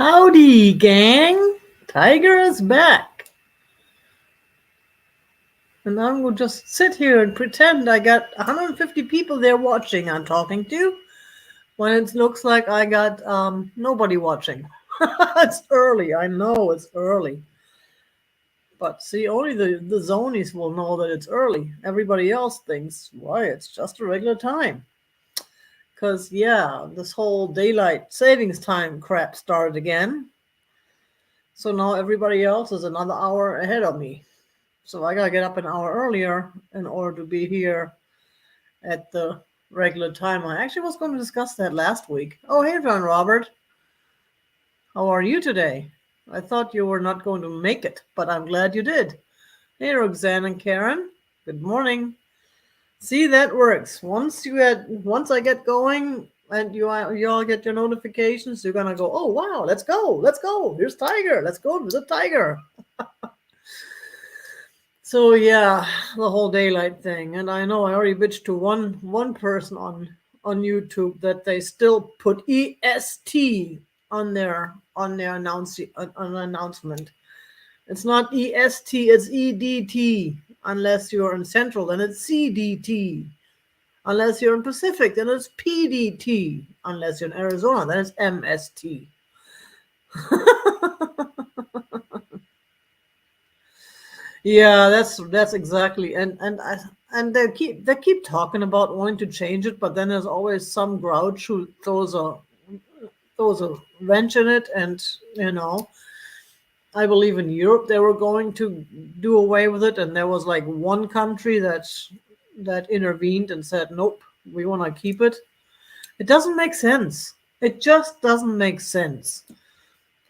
Howdy, gang! Tiger is back. And I'm going to just sit here and pretend I got 150 people there watching I'm talking to, when it looks like I got nobody watching. It's early. I know it's early. But see, only the zonies will know that it's early. Everybody else thinks, why, it's just a regular time. Because, yeah, this whole daylight savings time crap started again. So now everybody else is another hour ahead of me. So I gotta get up an hour earlier in order to be here at the regular time. I actually was going to discuss that last week. Oh, hey, John Robert. How are you today? I thought you were not going to make it, but I'm glad you did. Hey, Roxanne and Karen. Good morning. See, that works. Once I get going and you all get your notifications, you're gonna go, oh wow, let's go. Here's Tiger. Let's go visit Tiger. So yeah, the whole daylight thing, and I know I already bitched to one person on YouTube that they still put EST on their announcement. It's not EST, it's EDT. Unless you're in Central, then it's CDT. Unless you're in Pacific, then it's PDT. Unless you're in Arizona, then it's MST. Yeah, that's exactly, and they keep talking about wanting to change it, but then there's always some grouch who throws a wrench in it, and I believe in Europe they were going to do away with it, and there was like one country that intervened and said, nope, we want to keep it. It doesn't make sense. It just doesn't make sense.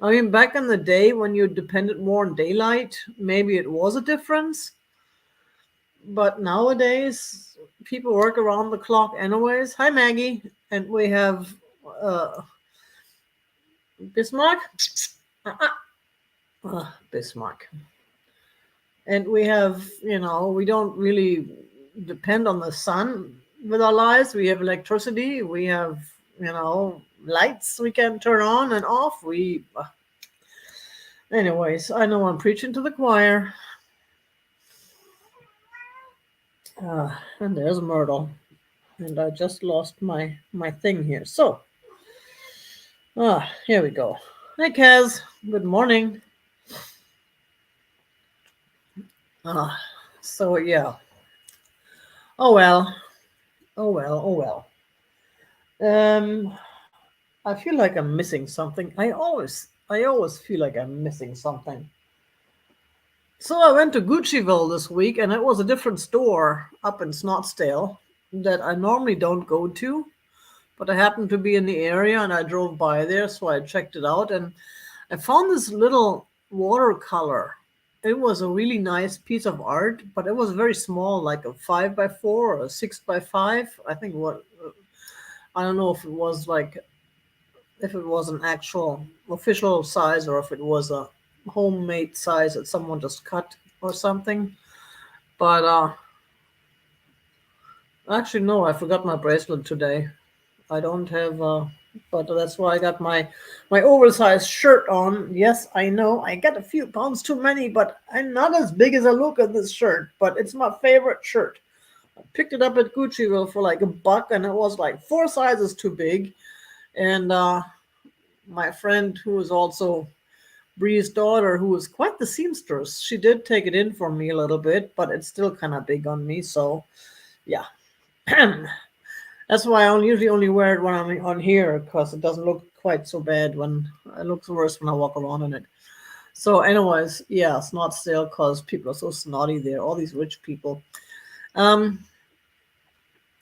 I mean, back in the day when you depended more on daylight, maybe it was a difference. But nowadays, people work around the clock anyways. Hi, Maggie. And we have Bismarck. Bismarck. And we have, we don't really depend on the sun with our lives. We have electricity. We have, lights we can turn on and off. Anyways, I know I'm preaching to the choir. And there's Myrtle. And I just lost my thing here. So, here we go. Hey, Kaz. Good morning. So, yeah. Oh, well. I feel like I'm missing something. I always feel like I'm missing something. So I went to Guccieville this week, and it was a different store up in Snotsdale that I normally don't go to, but I happened to be in the area, and I drove by there, so I checked it out, and I found this little watercolor. It was a really nice piece of art, but it was very small, like a 5x4 or a 6x5. I think I don't know if it was an actual official size or if it was a homemade size that someone just cut or something. But actually, no, I forgot my bracelet today. I don't have, but that's why I got my oversized shirt on. Yes, I know I got a few pounds too many, but I'm not as big as I look in this shirt. But it's my favorite shirt. I picked it up at Guccieville for like $1, and it was like 4 sizes too big. And my friend, who is also Bree's daughter, who was quite the seamstress, she did take it in for me a little bit, but it's still kind of big on me. So, yeah. That's why I usually only wear it when I'm on here, because it doesn't look quite so bad when it looks worse when I walk around in it. So, anyways, yeah, it's not still because people are so snotty there, all these rich people. And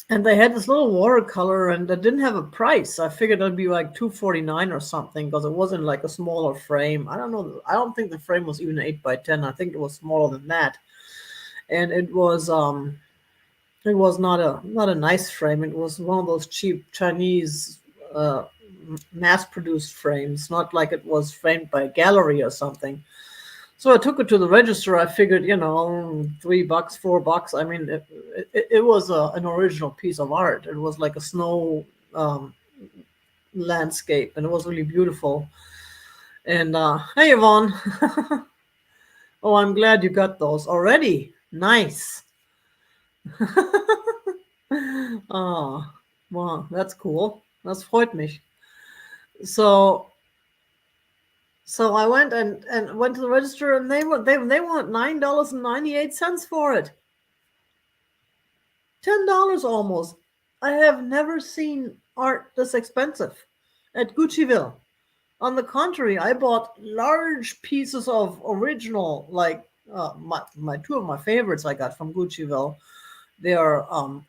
they had this little watercolor, and it didn't have a price. I figured it'd be like $2.49 or something, because it wasn't like a smaller frame. I don't know. I don't think the frame was even 8x10. I think it was smaller than that. And it was not a nice frame. It was one of those cheap Chinese mass-produced frames, not like it was framed by a gallery or something. So I took it to the register. I figured, $3, $4. I mean, it was an original piece of art. It was like a snow landscape, and it was really beautiful. And hey, Yvonne. Oh, I'm glad you got those already. Nice. Oh, wow, that's cool. Das freut mich. So, so I went and went to the register, and they want $9.98 for it. $10 almost. I have never seen art this expensive at Guccieville. On the contrary, I bought large pieces of original, like my two of my favorites I got from Guccieville. They are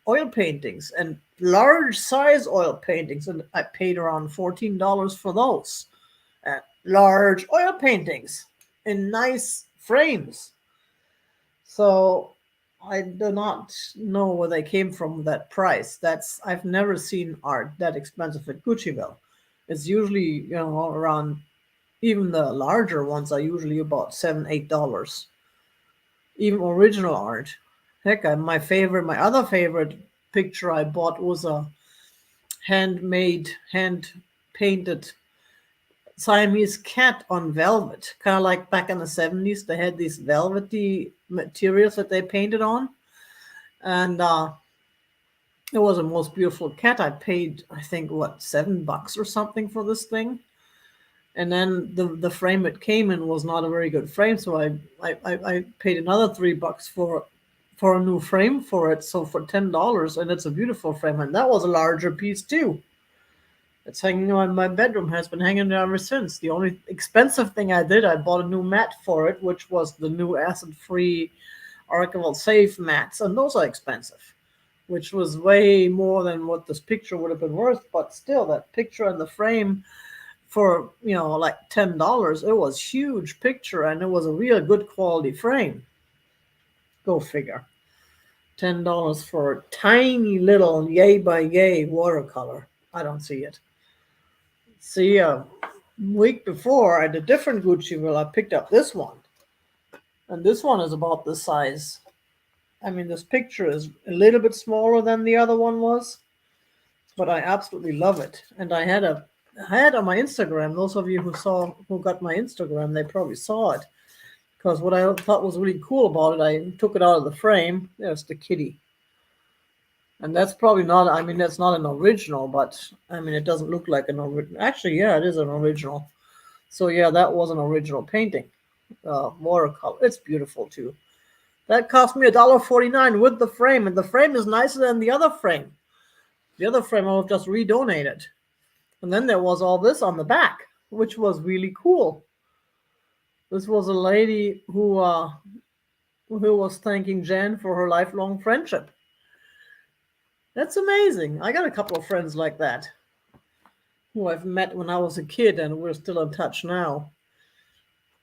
oil paintings and large size oil paintings, and I paid around $14 for those. Large oil paintings in nice frames. So I do not know where they came from with that price. I've never seen art that expensive at Guccieville. It's usually around, even the larger ones are usually about $7, $8. Even original art. Heck, my other favorite picture I bought was a handmade, hand painted Siamese cat on velvet, kind of like back in the 70s. They had these velvety materials that they painted on, and it was the most beautiful cat. I paid, I think, what, $7 or something for this thing. And then the frame it came in was not a very good frame, so I paid another $3 for a new frame for it. So for $10, and it's a beautiful frame, and that was a larger piece too. It's hanging in my bedroom, has been hanging there ever since. The only expensive thing I did, I bought a new mat for it, which was the new acid-free archival safe mats, and those are expensive, which was way more than what this picture would have been worth. But still, that picture and the frame for like $10, it was huge picture, and it was a real good quality frame. Go figure. $10 for a tiny little yay by yay watercolor. I don't see it. See, a week before at a different Guccieville, I picked up this one, and this one is about this size. I mean, this picture is a little bit smaller than the other one was, but I absolutely love it. And I had on my Instagram. Those of you who got my Instagram, they probably saw it, because what I thought was really cool about it, I took it out of the frame. There's the kitty, and that's probably not. I mean, that's not an original, but I mean, it doesn't look like an original. Actually, yeah, it is an original. So yeah, that was an original painting, watercolor. It's beautiful too. That cost me $1.49 with the frame, and the frame is nicer than the other frame. The other frame I will just redonate it. And then there was all this on the back, which was really cool. This was a lady who was thanking Jan for her lifelong friendship. That's amazing. I got a couple of friends like that who I've met when I was a kid, and we're still in touch now.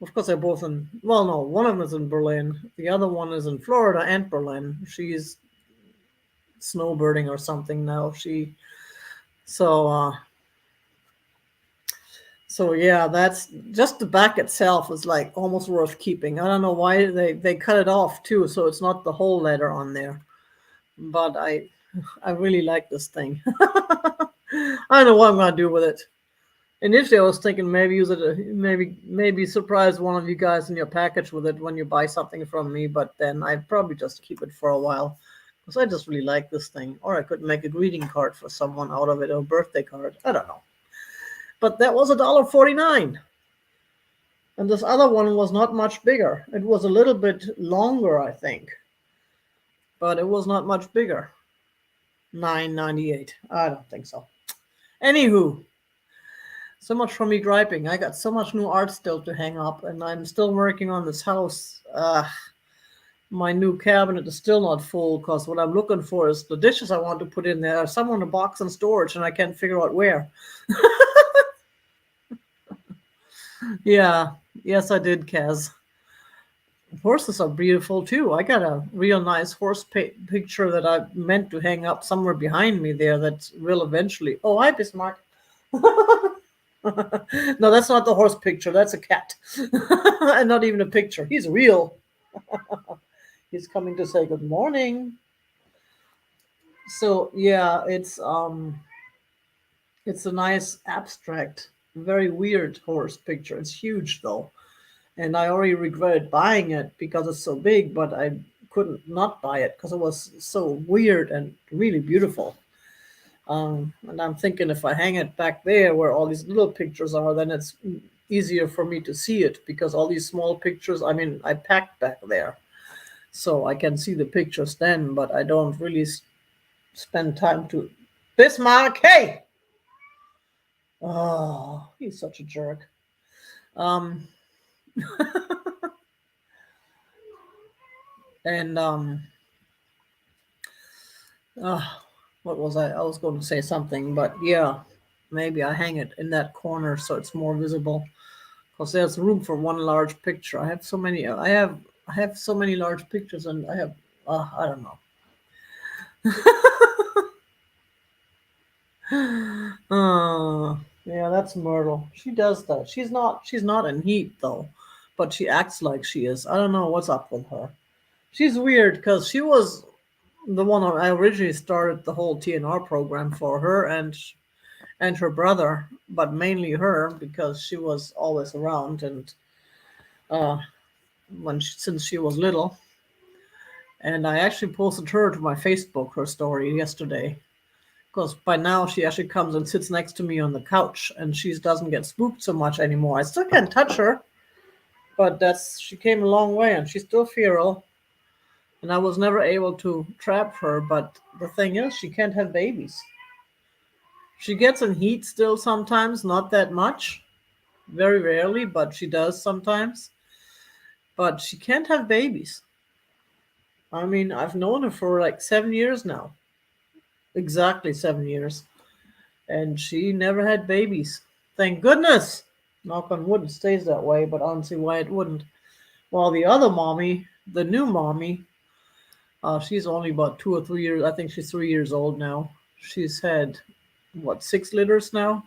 Of course, they're both no, one of them is in Berlin. The other one is in Florida and Berlin. She's snowbirding or something now. So yeah, that's just the back itself is like almost worth keeping. I don't know why they cut it off too, so it's not the whole letter on there. But I really like this thing. I don't know what I'm gonna do with it. Initially, I was thinking maybe use it, maybe surprise one of you guys in your package with it when you buy something from me. But then I'd probably just keep it for a while, because I just really like this thing. Or I could make a greeting card for someone out of it, or a birthday card. I don't know. But that was $1.49. And this other one was not much bigger. It was a little bit longer, I think, but it was not much bigger. $9.98. I don't think so. Anywho, so much for me griping. I got so much new art still to hang up, and I'm still working on this house. My new cabinet is still not full, because what I'm looking for is the dishes I want to put in there. Some in a box in storage, and I can't figure out where. Yeah, yes, I did, Kaz. Horses are beautiful too. I got a real nice horse picture that I meant to hang up somewhere behind me there. That will eventually. Oh, hi, Bismarck. No, that's not the horse picture. That's a cat, and not even a picture. He's real. He's coming to say good morning. So yeah, it's a nice abstract very weird horse picture. It's huge though. And I already regretted buying it because it's so big, but I couldn't not buy it because it was so weird and really beautiful. And I'm thinking if I hang it back there where all these little pictures are, then it's easier for me to see it because all these small pictures, I mean, I packed back there. So I can see the pictures then, but I don't really spend time to. Bismarck, hey! Oh, he's such a jerk. Um, and uh, what was I? I was going to say something, but yeah, maybe I hang it in that corner so it's more visible because there's room for one large picture. I have so many. I have so many large pictures, and I have. I don't know. Yeah, that's Myrtle. She does that. She's not in heat though, but she acts like she is. I don't know what's up with her. She's weird because she was the one I originally started the whole TNR program for her and her brother, but mainly her because she was always around and uh since she was little. And I actually posted her to my Facebook, her story yesterday. Because by now she actually comes and sits next to me on the couch and she doesn't get spooked so much anymore. I still can't touch her, but she came a long way and she's still feral. And I was never able to trap her, but the thing is, she can't have babies. She gets in heat still sometimes, not that much, very rarely, but she does sometimes. But she can't have babies. I mean, I've known her for like 7 years now, exactly 7 years, and she never had babies. Thank goodness. Knock on wood, it stays that way, but I don't see why it wouldn't. While the other mommy, the new mommy, she's only about 2 or 3 years. I think she's 3 years old now. She's had what 6 litters now,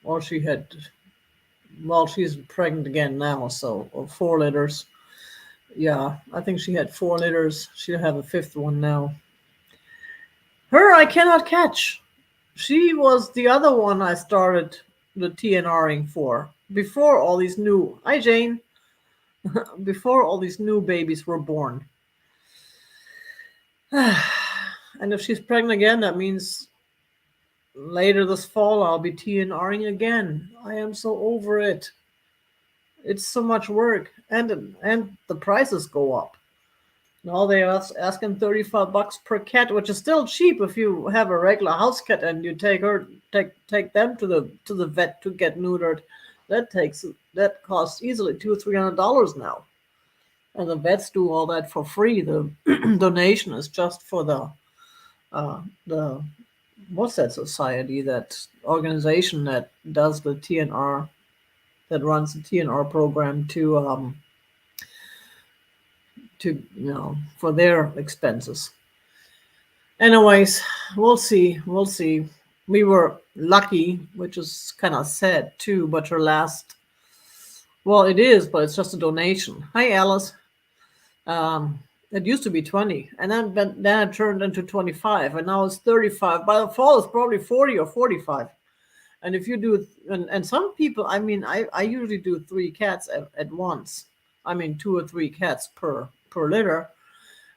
or she had. Well, she's pregnant again now, so or 4 litters. Yeah, I think she had 4 litters. She'll have a fifth one now. Her, I cannot catch. She was the other one I started the TNRing for before all these new. Hi, Jane. Before all these new babies were born. And if she's pregnant again, that means later this fall I'll be TNRing again. I am so over it. It's so much work, and the prices go up. Now they are asking $35 per cat, which is still cheap if you have a regular house cat and you take them to the vet to get neutered. That costs easily $200-300 now, and the vets do all that for free. The donation is just for the what's that society, that organization that does the TNR, that runs the TNR program to for their expenses. Anyways, we'll see. We'll see. We were lucky, which is kind of sad too, but her last, well, it is, but it's just a donation. Hi, Alice. It used to be 20, and then it turned into 25, and now it's 35. By the fall, it's probably 40 or 45. And if you do, and some people, I mean, I usually do 3 cats at once. I mean, 2 or 3 cats per litter.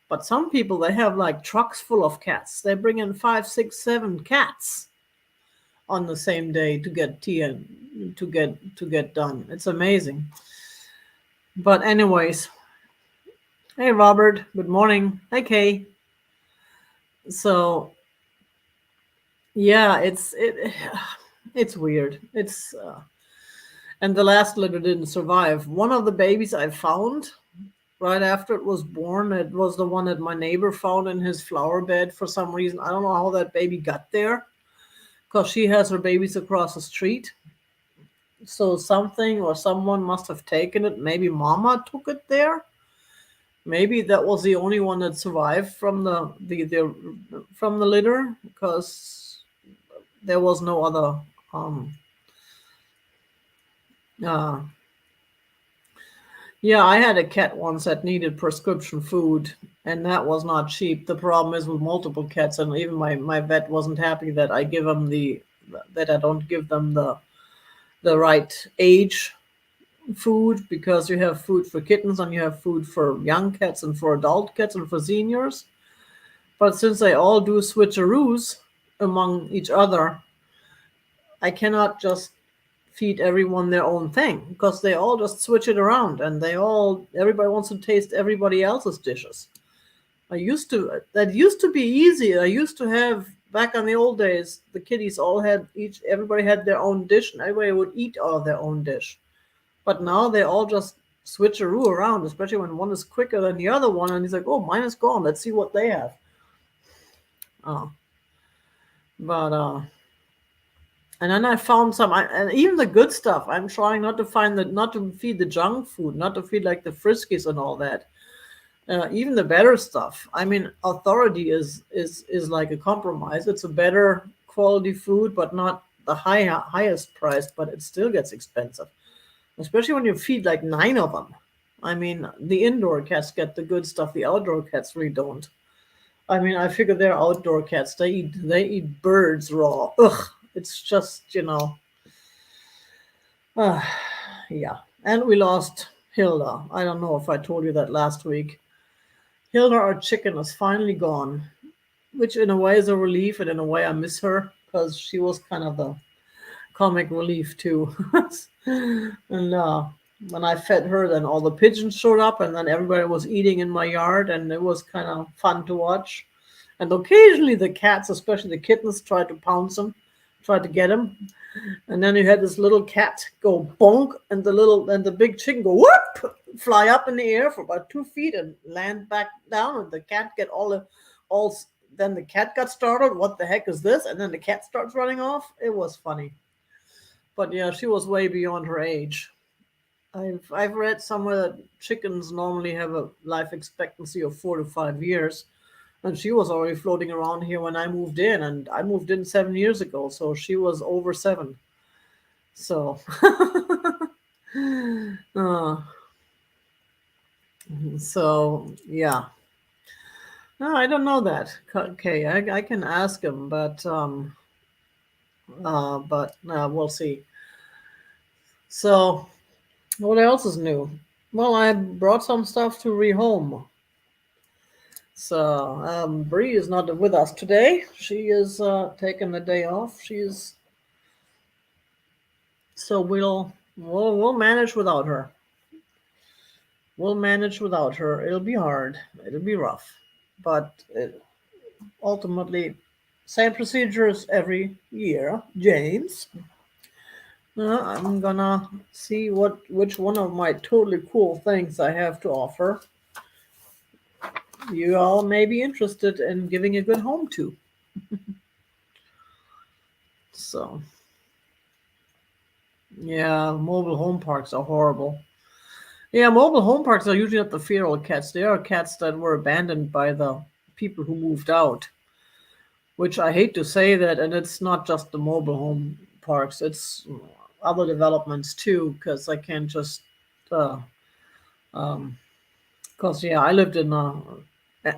But some people, they have like trucks full of cats. They bring in 5, 6, 7 cats on the same day to get to get done. It's amazing. But anyways, hey Robert, good morning. Hi Kay. So yeah, it's weird. And the last litter didn't survive. One of the babies I found right after it was born, it was the one that my neighbor found in his flower bed for some reason. I don't know how that baby got there, because she has her babies across the street. So something or someone must have taken it. Maybe Mama took it there. Maybe that was the only one that survived from the litter, because there was no other yeah, I had a cat once that needed prescription food, and that was not cheap. The problem is with multiple cats, and even my vet wasn't happy that I give him the that I don't give them the right age food, because you have food for kittens and you have food for young cats and for adult cats and for seniors. But since they all do switcheroos among each other, I cannot just feed everyone their own thing, because they all just switch it around, and everybody wants to taste everybody else's dishes. That used to be easy. I used to have, back in the old days, the kitties all had everybody had their own dish, and everybody would eat all of their own dish. But now they all just switcheroo around, especially when one is quicker than the other one, and he's like, "Oh, mine is gone. Let's see what they have." Oh, but and then I found some, and even the good stuff. I'm trying not to feed the junk food, not to feed like the Friskies and all that. Even the better stuff. I mean, authority is like a compromise. It's a better quality food, but not the highest price. But it still gets expensive, especially when you feed like 9 of them. I mean, the indoor cats get the good stuff. The outdoor cats really don't. I mean, I figure they're outdoor cats. They eat birds raw. Ugh, it's just, uh, yeah. And we lost Hilda. I don't know if I told you that last week. Hilda, our chicken, is finally gone, which in a way is a relief, and in a way I miss her, because she was kind of the comic relief too. And when I fed her, then all the pigeons showed up, and then everybody was eating in my yard, and it was kind of fun to watch. And occasionally the cats, especially the kittens, tried to pounce him, tried to get him. And then you had this little cat go bonk, and the big chicken go whoop, fly up in the air for about 2 feet and land back down, and the cat get all. Then the cat got startled. What the heck is this? And then the cat starts running off. It was funny, but yeah, she was way beyond her age. I've read somewhere that chickens normally have a life expectancy of 4 to 5 years, and she was already floating around here when I moved in, and I moved in 7 years ago, so she was over 7. So, uh, so yeah. No, I don't know that. Okay, I can ask him, but we'll see. So, what else is new? Well, I brought some stuff to rehome. So, Bree is not with us today. She is taking the day off. So we'll manage without her. We'll manage without her. It'll be hard. It'll be rough, but ultimately, same procedures every year, James. I'm gonna see which one of my totally cool things I have to offer you all may be interested in giving a good home to. So, yeah, mobile home parks are horrible. Yeah, mobile home parks are usually not the feral cats. They are cats that were abandoned by the people who moved out, which I hate to say that, and it's not just the mobile home parks, it's other developments too, because I can't just, because, yeah, I lived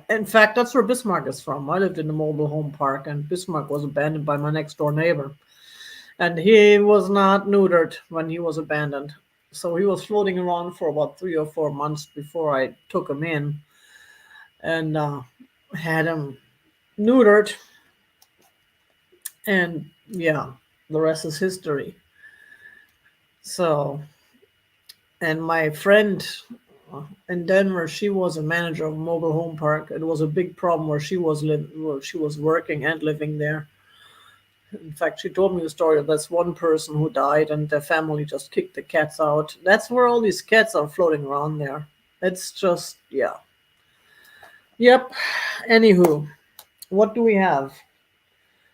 in fact, that's where Bismarck is from. I lived in a mobile home park, and Bismarck was abandoned by my next door neighbor. And he was not neutered when he was abandoned. So he was floating around for about 3 or 4 months before I took him in and had him neutered. And yeah, the rest is history. So, and my friend in Denver, she was a manager of a mobile home park. It was a big problem where she was working and living there. In fact, she told me the story of this one person who died, and their family just kicked the cats out. That's where all these cats are floating around there. It's just, yeah. Yep. Anywho, what do we have?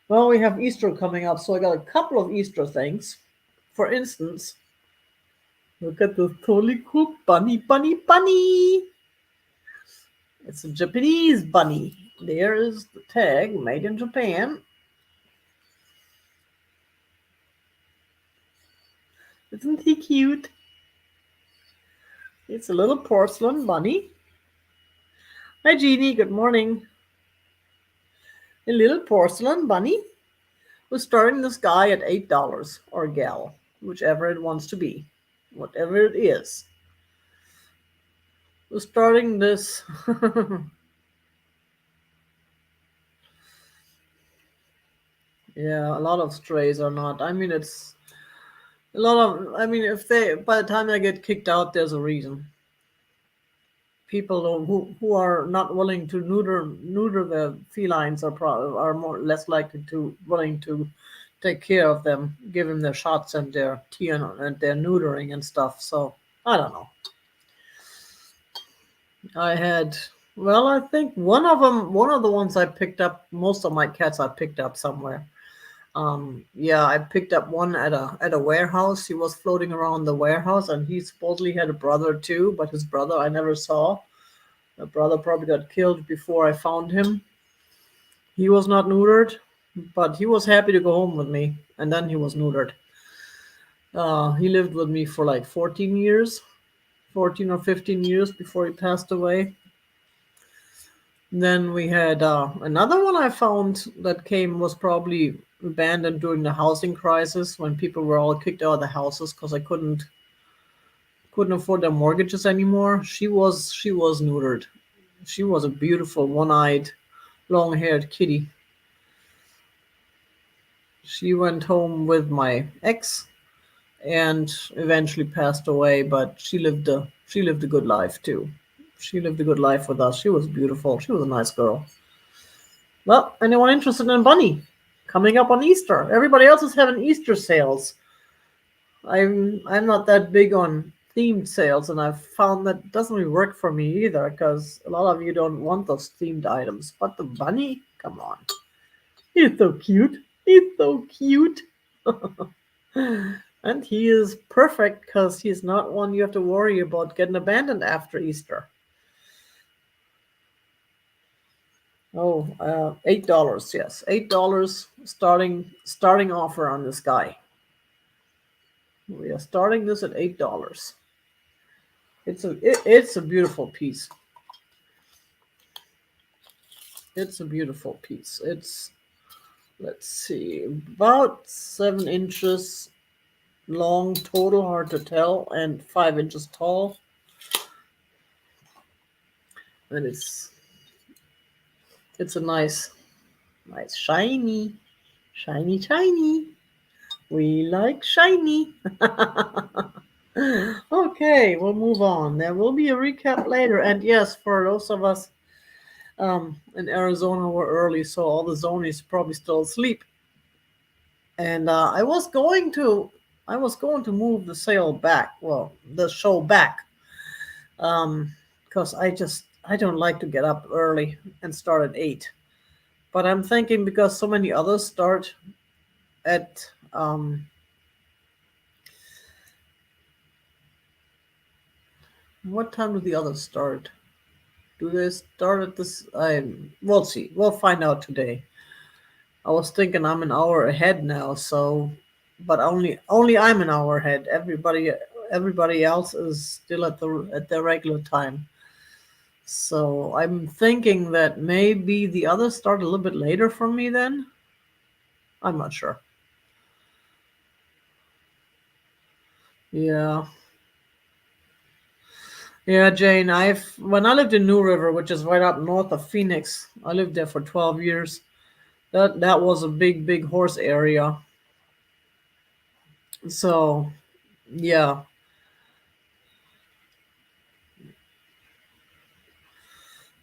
Well, we have Easter coming up, so I got a couple of Easter things. For instance, look at this totally cool bunny. It's a Japanese bunny. There is the tag, made in Japan. Isn't he cute? It's a little porcelain bunny. Hi, Jeannie. Good morning. A little porcelain bunny. We're starting this guy at $8 or gal, whichever it wants to be, whatever it is. We're starting this. Yeah, a lot of strays are not. I mean, it's a lot of. I mean, if they by the time they get kicked out, there's a reason. People who are not willing to neuter the felines are more less likely to willing to take care of them, give them their shots and their tea and their neutering and stuff. So I don't know. I had well, I think one of the ones I picked up. Most of my cats I picked up somewhere. Yeah, I picked up one at a warehouse. He was floating around the warehouse, and he supposedly had a brother too, but his brother I never saw. My brother probably got killed before I found him. He was not neutered, but he was happy to go home with me, and then he was neutered. He lived with me for like 14 years, 14 or 15 years before he passed away. Then we had another one I found that came was probably abandoned during the housing crisis when people were all kicked out of the houses because I couldn't afford their mortgages anymore. She was neutered. She was a beautiful one-eyed, long-haired kitty. She went home with my ex and eventually passed away, but she lived a good life too. She lived a good life with us. She was beautiful. She was a nice girl. Well, anyone interested in Bunny? Coming up on Easter. Everybody else is having Easter sales. I'm not that big on themed sales, and I've found that doesn't really work for me either because a lot of you don't want those themed items. But the bunny, come on, he's so cute. He's so cute. And he is perfect because he's not one you have to worry about getting abandoned after Easter. Oh, $8. Yes, $8 starting offer on this guy. We are starting this at $8. It's a beautiful piece. It's a beautiful piece. It's let's see, about 7 inches long total, hard to tell, and 5 inches tall. And it's a nice shiny, shiny. We like shiny. Okay, we'll move on. There will be a recap later. And yes, for those of us in Arizona, we're early, so all the zonies probably still asleep. And I was going to move the sale back. Well, the show back, because I don't like to get up early and start at 8. But I'm thinking because so many others start at what time do the others start? Do they start at this? We'll see. We'll find out today. I was thinking I'm an hour ahead now, so but only I'm an hour ahead. Everybody else is still at their regular time. So I'm thinking that maybe the others start a little bit later for me then. I'm not sure. Yeah. Yeah, Jane, I've when I lived in New River, which is right up north of Phoenix, I lived there for 12 years. That was a big horse area. So, yeah.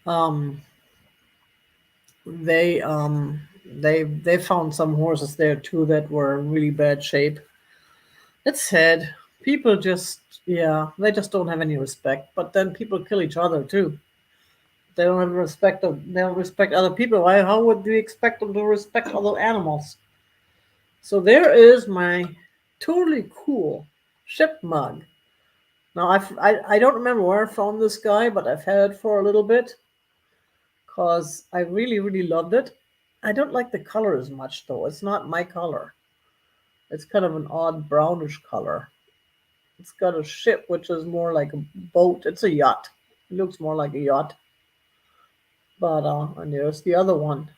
Um they found some horses there too that were in really bad shape. It's sad. People just yeah, they just don't have any respect. But then people kill each other too. They don't respect other people. Why how would we expect them to respect other animals? So there is my totally cool ship mug. Now I don't remember where I found this guy, but I've had it for a little bit because I really loved it. I don't like the color as much though. It's not my color. It's kind of an odd brownish color. It's got a ship which is more like a boat. It's a yacht. It looks more like a yacht. But and there's the other one.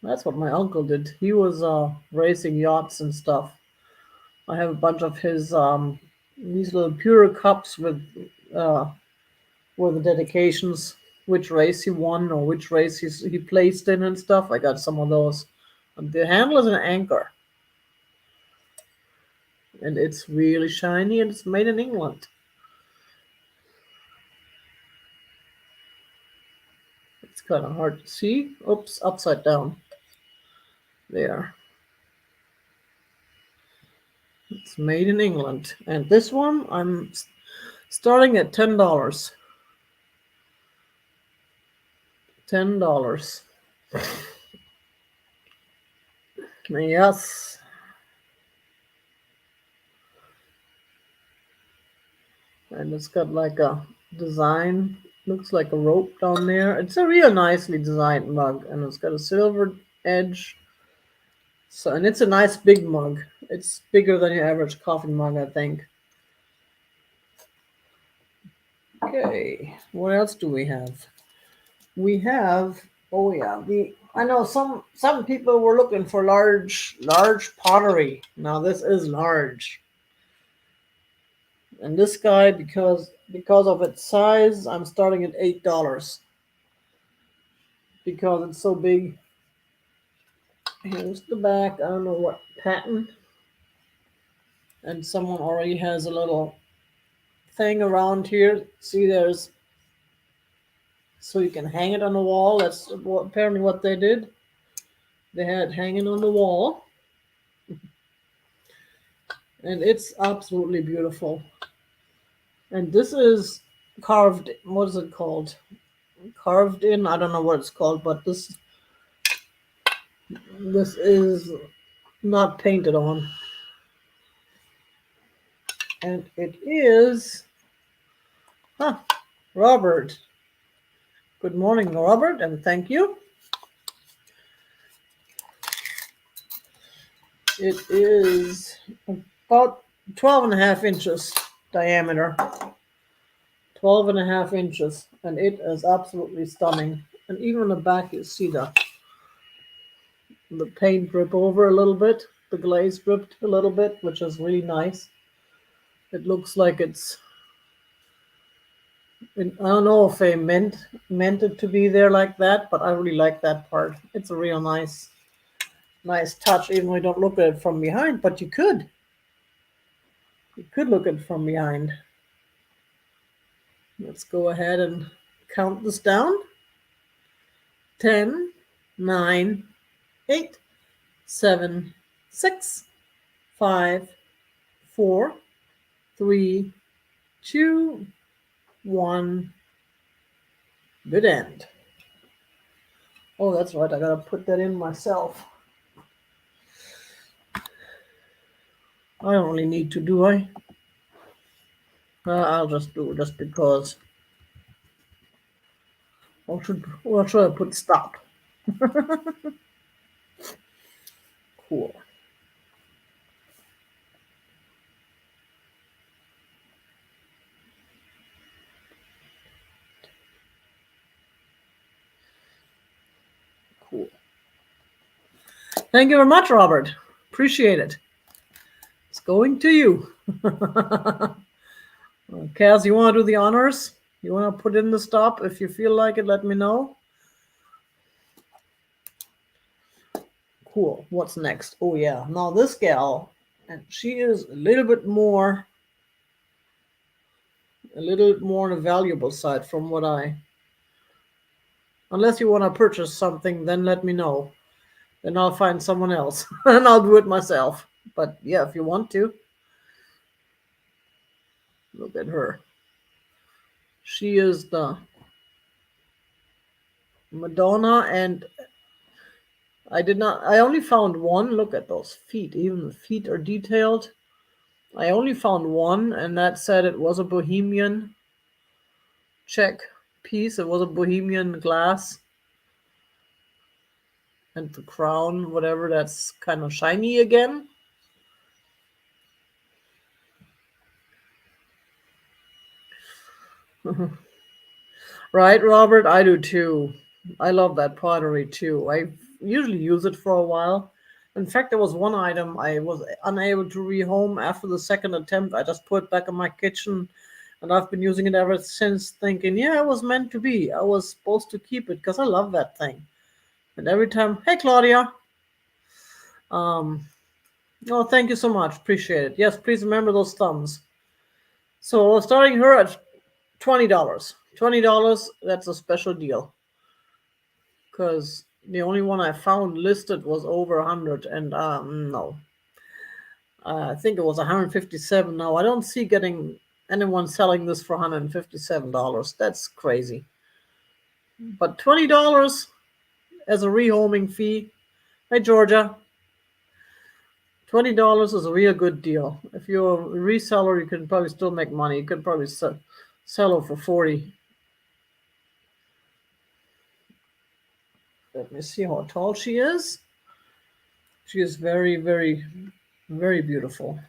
That's what my uncle did. He was racing yachts and stuff. I have a bunch of his these little pewter cups with uh, the dedications, which race he won or which race he placed in and stuff. I got some of those. And the handle is an anchor, and it's really shiny, and it's made in England. It's kind of hard to see. Oops, upside down. There. It's made in England. And this one, I'm starting at $10. $10. Yes. And it's got like a design. Looks like a rope down there. It's a real nicely designed mug, and it's got a silver edge. So, and it's a nice big mug. It's bigger than your average coffee mug, I think. Okay, what else do we have? We have, oh yeah, I know some people were looking for large pottery. Now this is large. And this guy, because of its size, I'm starting at $8 because it's so big. Here's the back. I don't know what pattern. And someone already has a little thing around here. See, there's so you can hang it on the wall. That's apparently what they did. They had it hanging on the wall, and it's absolutely beautiful. And this is carved. What is it called? Carved in. I don't know what it's called, but this is not painted on, and it is. Huh, Robert. Good morning, Robert, and thank you. It is about 12.5 inches diameter. 12.5 inches, and it is absolutely stunning. And even on the back, you see the paint drip over a little bit, the glaze dripped a little bit, which is really nice. It looks like it's. I don't know if they meant it to be there like that, but I really like that part. It's a real nice touch, even though you don't look at it from behind, but you could. You could look at it from behind. Let's go ahead and count this down. 10, 9, 8, 7, 6, 5, 4, 3, 2, 1. Good end. Oh, that's right. I gotta put that in myself. I don't really need to, do I? I'll just do it just because. Or should I put stop? Cool. Cool. Thank you very much, Robert. Appreciate it. It's going to you. Kaz, you want to do the honors? You want to put in the stop? If you feel like it, let me know. Cool. What's next? Oh, yeah. Now, this gal, and she is a little bit more on the valuable side from what unless you want to purchase something, then let me know. Then I'll find someone else and I'll do it myself. But yeah, if you want to. Look at her. She is the Madonna, and I only found one. Look at those feet. Even the feet are detailed. I only found one, and that said it was a Bohemian Czech piece. It was a Bohemian glass. And the crown, whatever, that's kind of shiny again. Right, Robert? I do too. I love that pottery too. usually use it for a while. In fact, there was one item I was unable to rehome after the second attempt. I just put it back in my kitchen, and I've been using it ever since, thinking, yeah, it was meant to be. I was supposed to keep it because I love that thing. And every time, hey, Claudia. Um, oh, thank you so much. Appreciate it. Yes, please remember those thumbs. So starting her at $20. $20, that's a special deal. Because the only one I found listed was over 100, and no. I think it was 157 now. I don't see getting anyone selling this for $157. That's crazy. But $20 as a rehoming fee. Hey, Georgia. $20 is a real good deal. If you're a reseller, you can probably still make money. You could probably sell it for 40. Let me see how tall she is. She is very, very, very beautiful.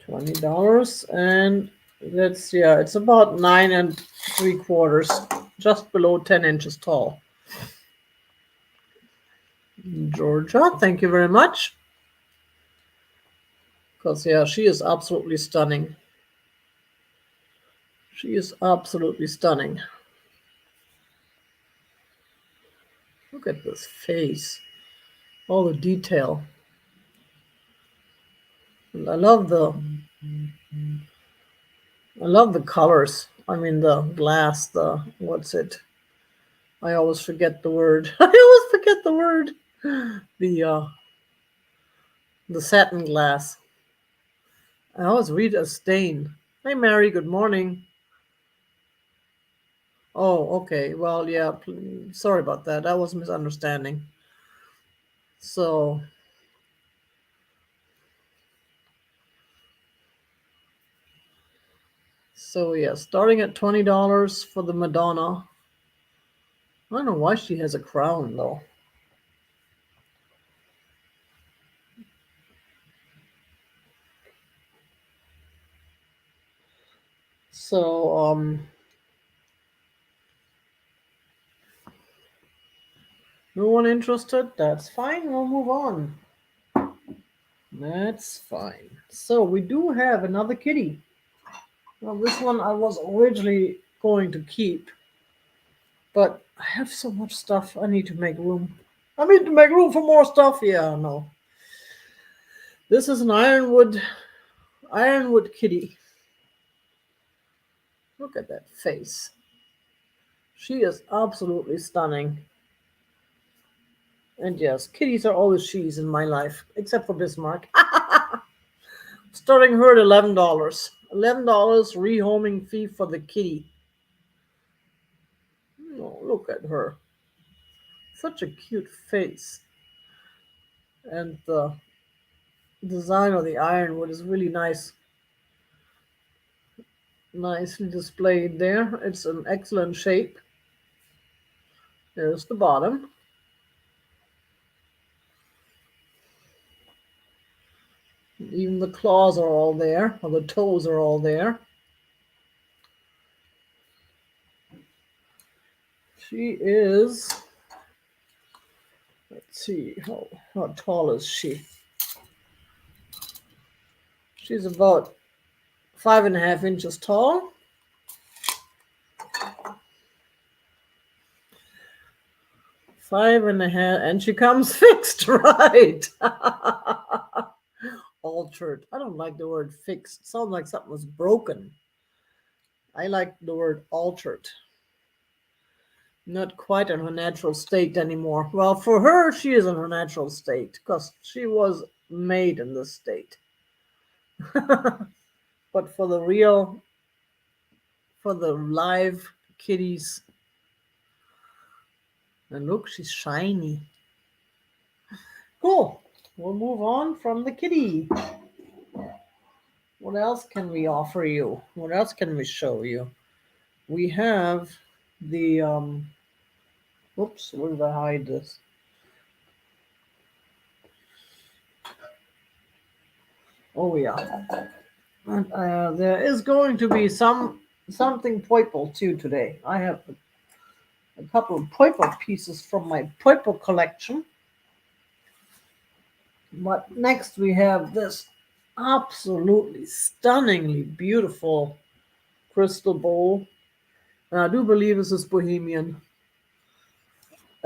$20, and it's about 9 3/4, just below 10 inches tall. Georgia, thank you very much. Because she is absolutely stunning. She is absolutely stunning. Look at this face, all the detail. And I love the colors. I mean the glass, what's it? I always forget the word. I always forget the word. The satin glass. I always read a stain. Hey Mary, good morning. Oh, okay. Well, yeah, sorry about that. That was a misunderstanding. So yeah, starting at $20 for the Madonna. I don't know why she has a crown though. So no one interested? That's fine. We'll move on. That's fine. So we do have another kitty. Well, this one I was originally going to keep, but I have so much stuff. I need to make room. I need to make room for more stuff. Yeah, no. This is an ironwood kitty. Look at that face. She is absolutely stunning. And yes, kitties are always she's in my life, except for Bismarck. Starting her at $11. $11 rehoming fee for the kitty. Oh, look at her. Such a cute face. And the design of the ironwood is really nice. Nicely displayed there. It's an excellent shape. There's the bottom. Even the claws are all there, or the toes are all there. She is, let's see, how tall is she? She's about 5.5 inches tall. 5.5, and she comes fixed, right? Altered. I don't like the word fixed. It sounds like something was broken. I like the word altered. Not quite in her natural state anymore. Well, for her, she is in her natural state because she was made in this state. But for the live kitties, and look, she's shiny. Cool. We'll move on from the kitty. What else can we offer you? What else can we show you? We have the oops, where did I hide this? Oh yeah. And there is going to be some something purple too today. I have a couple of purple pieces from my purple collection. But next we have this absolutely stunningly beautiful crystal bowl. And I do believe this is Bohemian.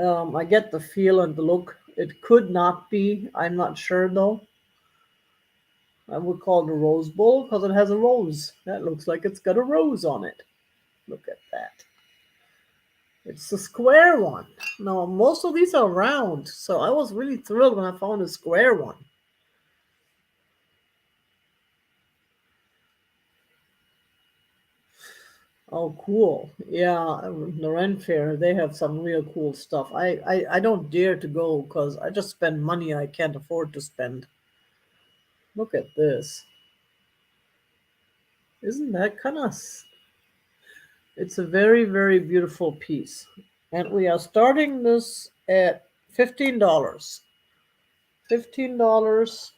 I get the feel and the look. It could not be. I'm not sure though. I would call it a rose bowl because it has a rose. That looks like it's got a rose on it. Look at that. It's the square one. Now, most of these are round, so I was really thrilled when I found a square one. Oh, cool. Yeah, the Ren Fair, they have some real cool stuff. I don't dare to go because I just spend money I can't afford to spend. Look at this. Isn't that kind of... It's a very, very beautiful piece. And we are starting this at $15. $15.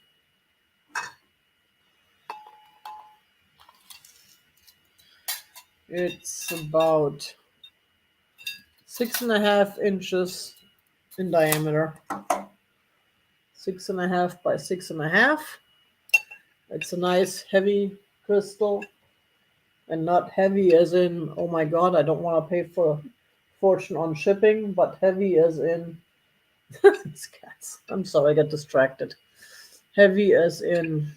It's about 6.5 inches in diameter. 6.5 by 6.5. It's a nice heavy crystal, and not heavy as in, oh my god, I don't want to pay for a fortune on shipping, but heavy as in these cats. I'm sorry, I got distracted. Heavy as in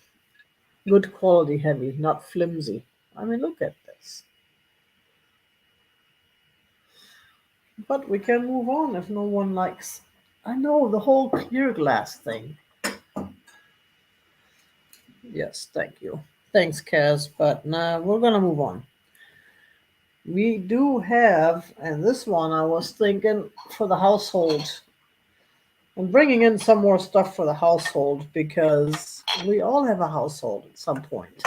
good quality heavy, not flimsy. I mean, look at this. But we can move on if no one likes. I know, the whole clear glass thing. Yes, thank you. Thanks, Kaz. But nah, we're gonna move on. We do have, and this one I was thinking for the household. I'm bringing in some more stuff for the household because we all have a household at some point.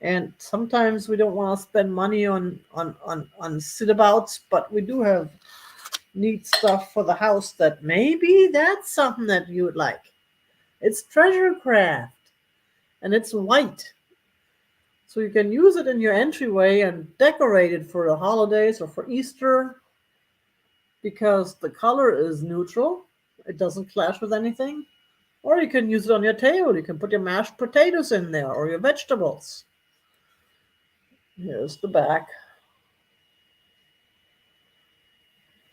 And sometimes we don't want to spend money on sit-abouts, but we do have neat stuff for the house that maybe that's something that you would like. It's treasure craft, and it's white. So you can use it in your entryway and decorate it for the holidays or for Easter because the color is neutral. It doesn't clash with anything. Or you can use it on your table. You can put your mashed potatoes in there or your vegetables. Here's the back.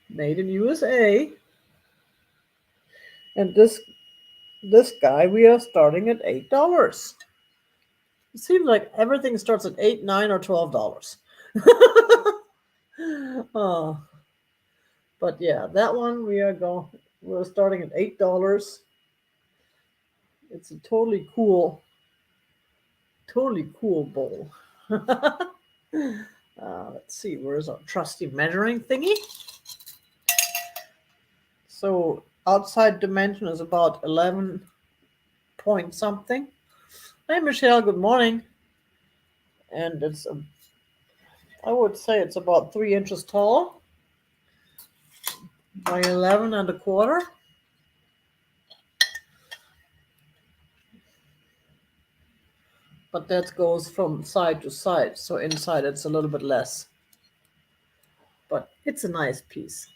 Made in USA. And this guy, we are starting at $8. It seems like everything starts at $8, $9, or $12. Oh, but yeah, that one we're starting at $8. It's a totally cool bowl. Let's see, where's our trusty measuring thingy? So outside dimension is about 11 point something. Hey Michelle, good morning. And I would say it's about 3 inches tall by 11 1/4. But that goes from side to side, so inside it's a little bit less. But it's a nice piece.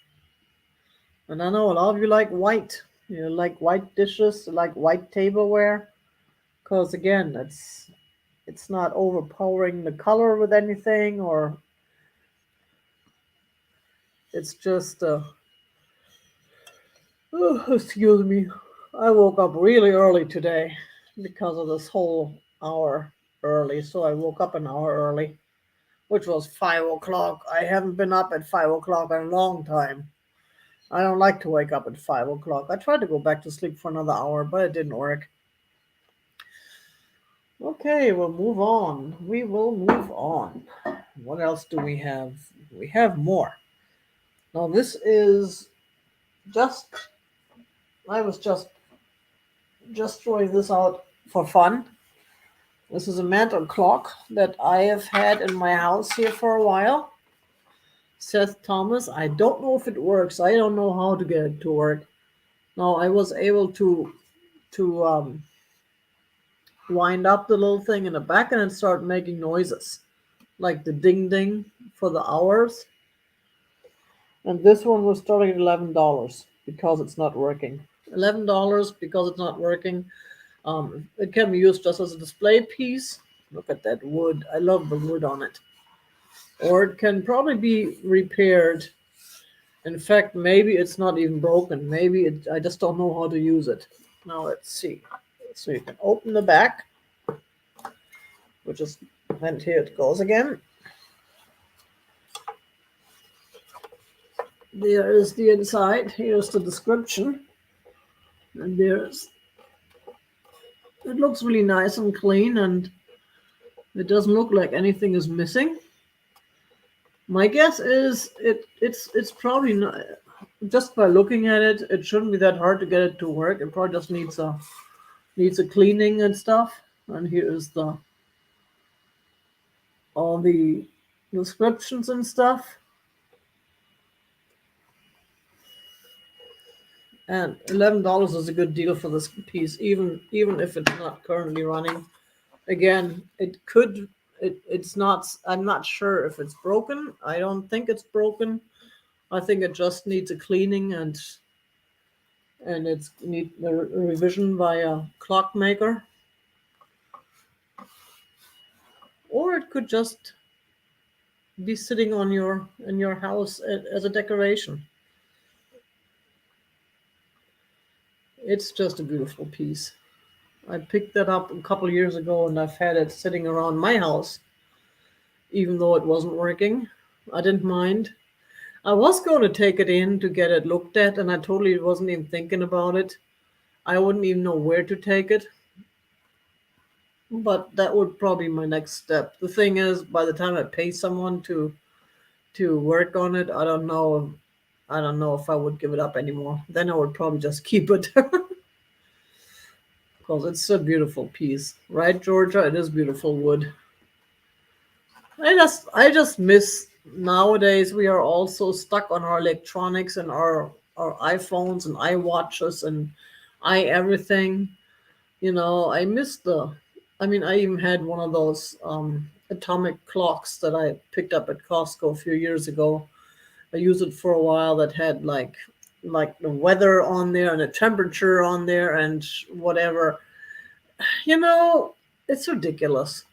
And I know a lot of you like white. You like white dishes, like white tableware. Because again, it's not overpowering the color with anything, or it's just excuse me. I woke up really early today because of this whole hour early. So I woke up an hour early, which was 5 o'clock. I haven't been up at 5 o'clock in a long time. I don't like to wake up at 5 o'clock. I tried to go back to sleep for another hour, but it didn't work. Okay, we'll move on. We will move on. What else do we have? We have more. Now this is just, I was just throwing this out for fun. This is a mantle clock that I have had in my house here for a while. Seth Thomas, I don't know if it works. I don't know how to get it to work. Now I was able to wind up the little thing in the back and it started making noises. like the ding ding for the hours. And this one was starting at $11 because it's not working. $11 because it's not working. It can be used just as a display piece. Look at that wood. I love the wood on it. Or it can probably be repaired. In fact, maybe it's not even broken. I just don't know how to use it. Now let's see. So you can open the back, which is, and here it goes again. There is the inside. Here's the description. And it looks really nice and clean, and it doesn't look like anything is missing. My guess is it's probably not, just by looking at it, it shouldn't be that hard to get it to work. It probably just needs a cleaning and stuff. And here is all the descriptions and stuff. And $11 is a good deal for this piece, even if it's not currently running. Again, it's not. I'm not sure if it's broken. I don't think it's broken. I think it just needs a cleaning and it's need a revision by a clockmaker, or it could just be sitting in your house as a decoration. It's just a beautiful piece. I picked that up a couple years ago, and I've had it sitting around my house, even though it wasn't working. I didn't mind. I was going to take it in to get it looked at, and I totally wasn't even thinking about it. I wouldn't even know where to take it. But that would probably be my next step. The thing is, by the time I pay someone to work on it, I don't know if I would give it up anymore. Then I would probably just keep it. Because it's a beautiful piece. Right, Georgia? It is beautiful wood. I just miss, nowadays we are all so stuck on our electronics and our iPhones and iWatches and everything. I miss I even had one of those atomic clocks that I picked up at Costco a few years ago. I used it for a while, that had like the weather on there and the temperature on there and whatever. It's ridiculous.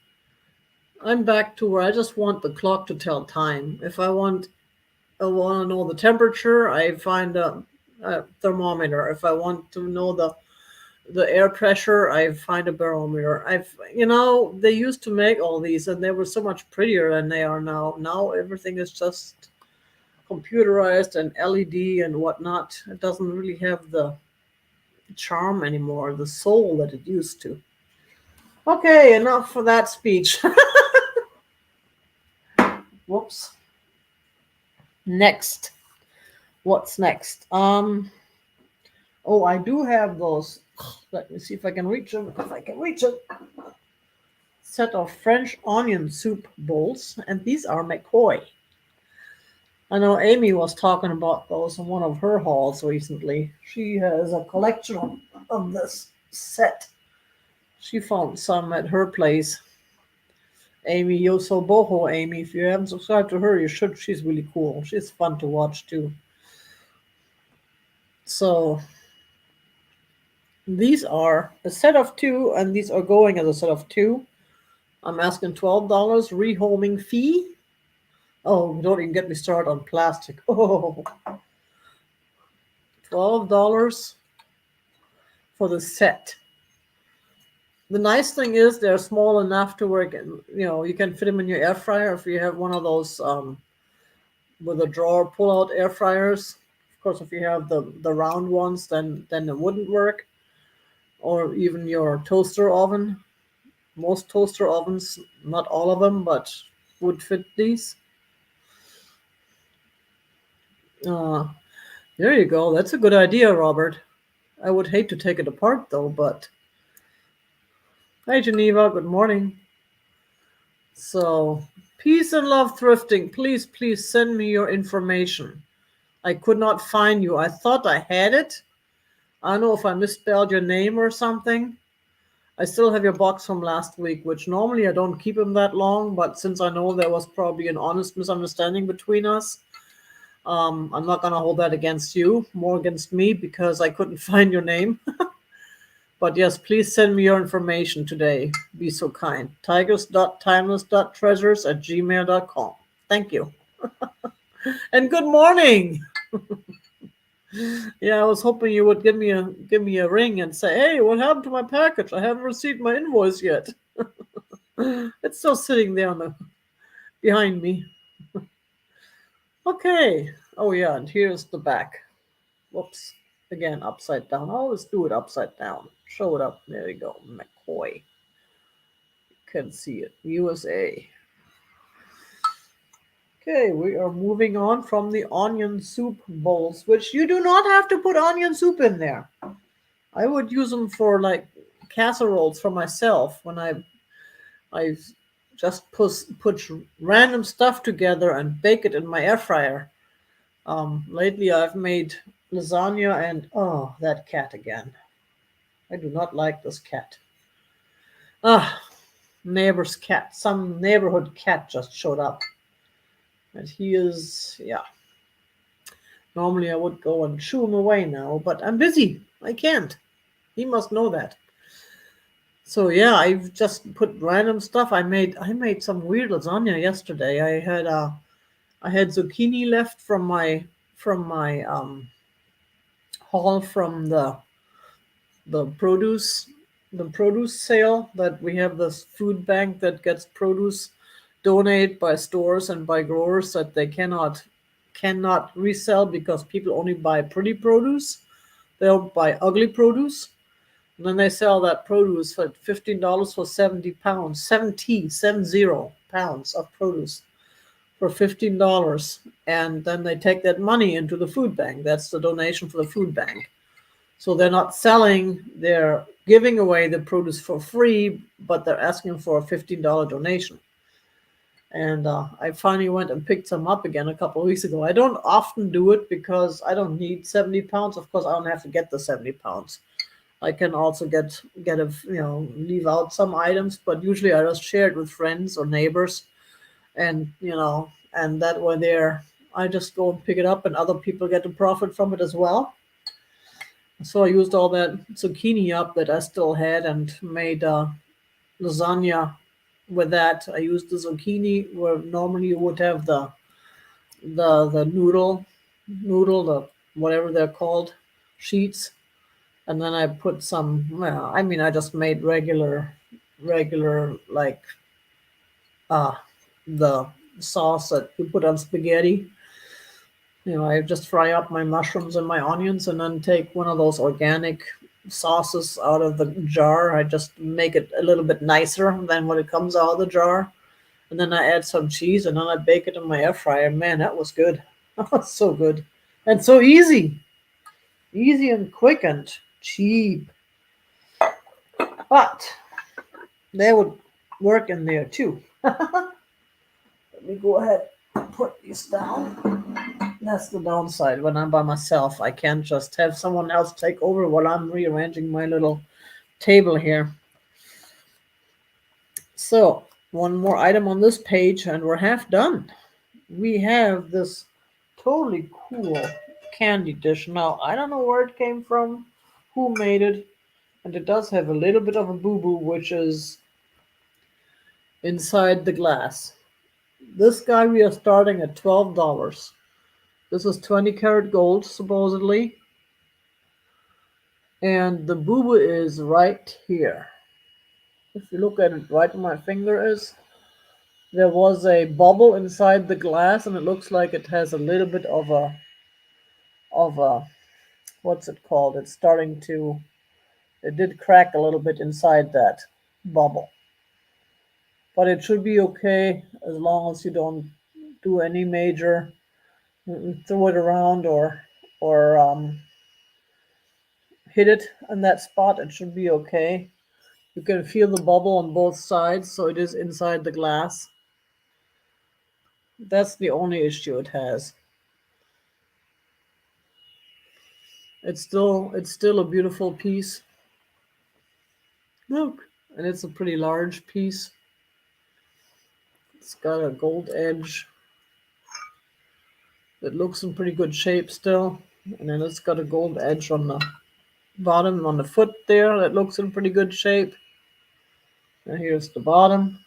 I'm back to where I just want the clock to tell time. If I want to know the temperature, I find a thermometer. If I want to know the air pressure, I find a barometer. They used to make all these, and they were so much prettier than they are now. Now everything is just computerized and LED and whatnot. It doesn't really have the charm anymore, the soul that it used to. Okay, enough for that speech. Whoops. Next. What's next? Oh, I do have those. Let me see if I can reach them. Set of French onion soup bowls, and these are McCoy. I know Amy was talking about those in one of her hauls recently. She has a collection of this set. She found some at her place. Amy Yoso Boho, Amy. If you haven't subscribed to her, you should. She's really cool. She's fun to watch too. So these are a set of 2, and these are going as a set of 2. I'm asking $12 rehoming fee. Oh, don't even get me started on plastic. Oh, $12 for the set. The nice thing is they're small enough to work. You can fit them in your air fryer if you have one of those with a drawer pull-out air fryers. Of course, if you have the round ones, then it wouldn't work. Or even your toaster oven. Most toaster ovens, not all of them, but would fit these. There you go. That's a good idea, Robert. I would hate to take it apart, though, but... Hi, Geneva. Good morning. So, peace and love thrifting. Please send me your information. I could not find you. I thought I had it. I don't know if I misspelled your name or something. I still have your box from last week, which normally I don't keep them that long, but since I know there was probably an honest misunderstanding between us, I'm not gonna hold that against you, more against me because I couldn't find your name. But yes, please send me your information today. Be so kind. tigers.timeless.treasures@gmail.com. Thank you. And good morning. Yeah, I was hoping you would give me a ring and say, "Hey, what happened to my package? I haven't received my invoice yet." It's still sitting there on the behind me. Okay. Oh yeah, and here's the back. Whoops. Again, upside down. I always do it upside down. Show it up. There you go. McCoy. Can see it. USA. Okay, we are moving on from the onion soup bowls, which you do not have to put onion soup in there. I would use them for like casseroles for myself when I just put random stuff together and bake it in my air fryer. Lately I've made lasagna and oh, that cat again. I do not like this cat. Ah, neighbor's cat. Some neighborhood cat just showed up. And he is, yeah. Normally I would go and shoo him away now, but I'm busy. I can't. He must know that. So yeah, I've just put random stuff. I made some weird lasagna yesterday. I had zucchini left from my haul from the the produce sale that we have, this food bank that gets produce donated by stores and by growers that they cannot resell because people only buy pretty produce. They don't buy ugly produce. And then they sell that produce for $15 for 70 pounds, 70 pounds of produce for $15. And then they take that money into the food bank. That's the donation for the food bank. So they're not selling, they're giving away the produce for free, but they're asking for a $15 donation. And I finally went and picked some up again a couple of weeks ago. I don't often do it because I don't need 70 pounds. Of course, I don't have to get the 70 pounds. I can also get a leave out some items, but usually I just share it with friends or neighbors, and and that way there I just go and pick it up, and other people get to profit from it as well. So I used all that zucchini up that I still had and made lasagna with that. I used the zucchini where normally you would have the noodle, the whatever they're called, sheets. And then I put some, well, I mean, I just made regular, like, uh, the sauce that you put on spaghetti. I just fry up my mushrooms and my onions and then take one of those organic sauces out of the jar. I just make it a little bit nicer than when it comes out of the jar. And then I add some cheese and then I bake it in my air fryer. Man, that was good. That was so good. And so easy. Easy and quick and cheap. But they would work in there too. Let me go ahead and put these down. That's the downside. When I'm by myself, I can't just have someone else take over while I'm rearranging my little table here. So, one more item on this page, and we're half done. We have this totally cool candy dish. Now, I don't know where it came from, who made it, and it does have a little bit of a boo boo, which is inside the glass. This guy, we are starting at $12. This is 20 karat gold, supposedly. And the boo boo is right here. If you look at it, right where my finger is, there was a bubble inside the glass, and it looks like it has a little bit of a what's it called? It did crack a little bit inside that bubble. But it should be okay as long as you don't do any major throw it around or hit it on that spot. It should be okay. You can feel the bubble on both sides, so it is inside the glass. That's the only issue it has. It's still a beautiful piece. Look, and it's a pretty large piece. It's got a gold edge. It looks in pretty good shape still. And then it's got a gold edge on the bottom, on the foot there. That looks in pretty good shape. And here's the bottom.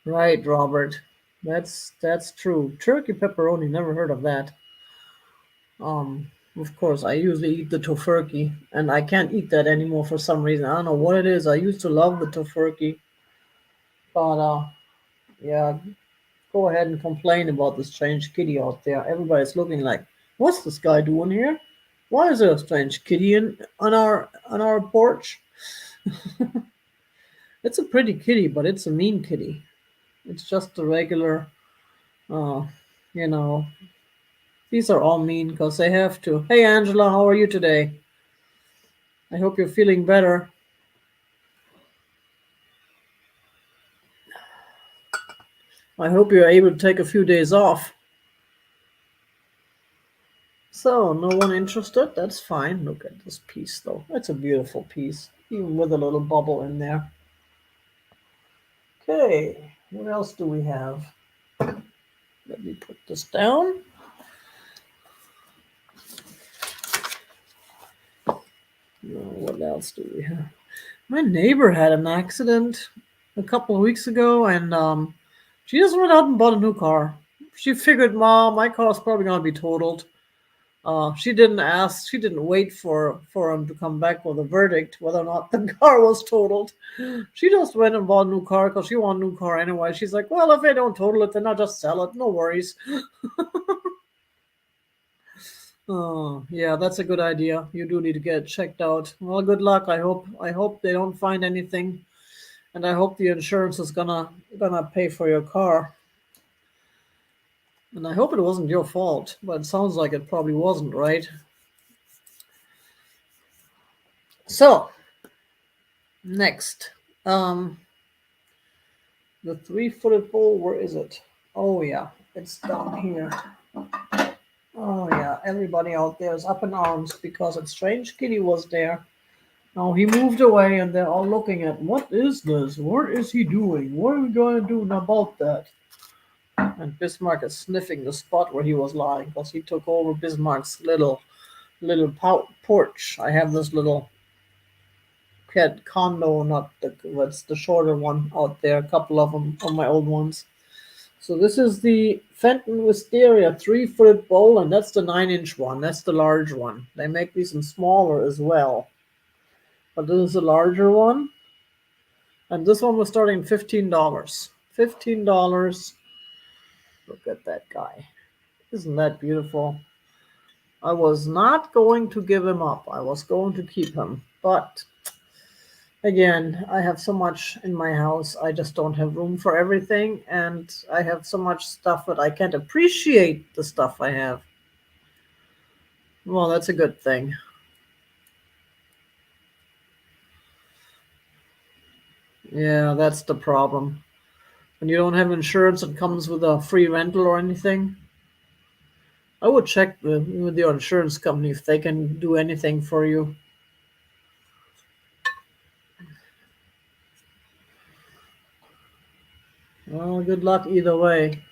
Right, Robert. That's true. Turkey pepperoni, never heard of that. Of course, I usually eat the tofurkey, and I can't eat that anymore for some reason. I don't know what it is. I used to love the tofurkey, but yeah, go ahead and complain about the strange kitty out there. Everybody's looking like, what's this guy doing here? Why is there a strange kitty on our porch? It's a pretty kitty, but it's a mean kitty. It's just a regular, uh, you know. These are all mean because they have to. Hey, Angela, how are you today? I hope you're feeling better. I hope you're able to take a few days off. So, no one interested? That's fine. Look at this piece, though. It's a beautiful piece, even with a little bubble in there. Okay, what else do we have? Let me put this down. What else do we have? My neighbor had an accident a couple of weeks ago, and she just went out and bought a new car. She figured, Mom, my car's probably going to be totaled. She didn't ask. She didn't wait for him to come back with a verdict whether or not the car was totaled. She just went and bought a new car because she wanted a new car anyway. She's like, well, if they don't total it, then I'll just sell it. No worries. Oh, yeah, that's a good idea. You do need to get it checked out. Well, good luck. I hope they don't find anything, and I hope the insurance is gonna pay for your car. And I hope it wasn't your fault, but it sounds like it probably wasn't, right? So, next, the three-footed bowl. Where is it? Oh yeah, it's down here. Oh yeah, everybody out there is up in arms because a strange kitty was there. Now he moved away, and they're all looking at, what is this? What is he doing? What are we going to do about that? And Bismarck is sniffing the spot where he was lying because he took over Bismarck's little porch. I have this little cat condo, not the what's the shorter one out there. A couple of them on my old ones. So this is the Fenton Wisteria three-footed bowl, and that's the 9-inch one. That's the large one. They make these in smaller as well, but this is a larger one. And this one was starting $15. $15. Look at that guy. Isn't that beautiful? I was not going to give him up. I was going to keep him. But again, I have so much in my house. I just don't have room for everything. And I have so much stuff that I can't appreciate the stuff I have. Well, that's a good thing. Yeah, that's the problem. When you don't have insurance that comes with a free rental or anything, I would check with your insurance company if they can do anything for you. Well, good luck either way.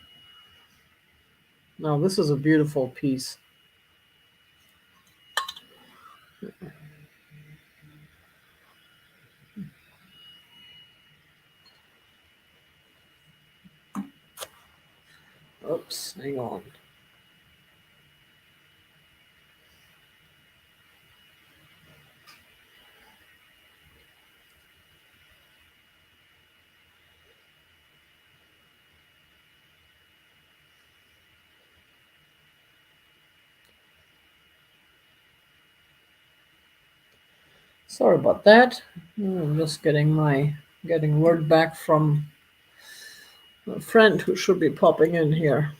Now, this is a beautiful piece. Oops, hang on. Sorry about that. I'm just getting word back from a friend who should be popping in here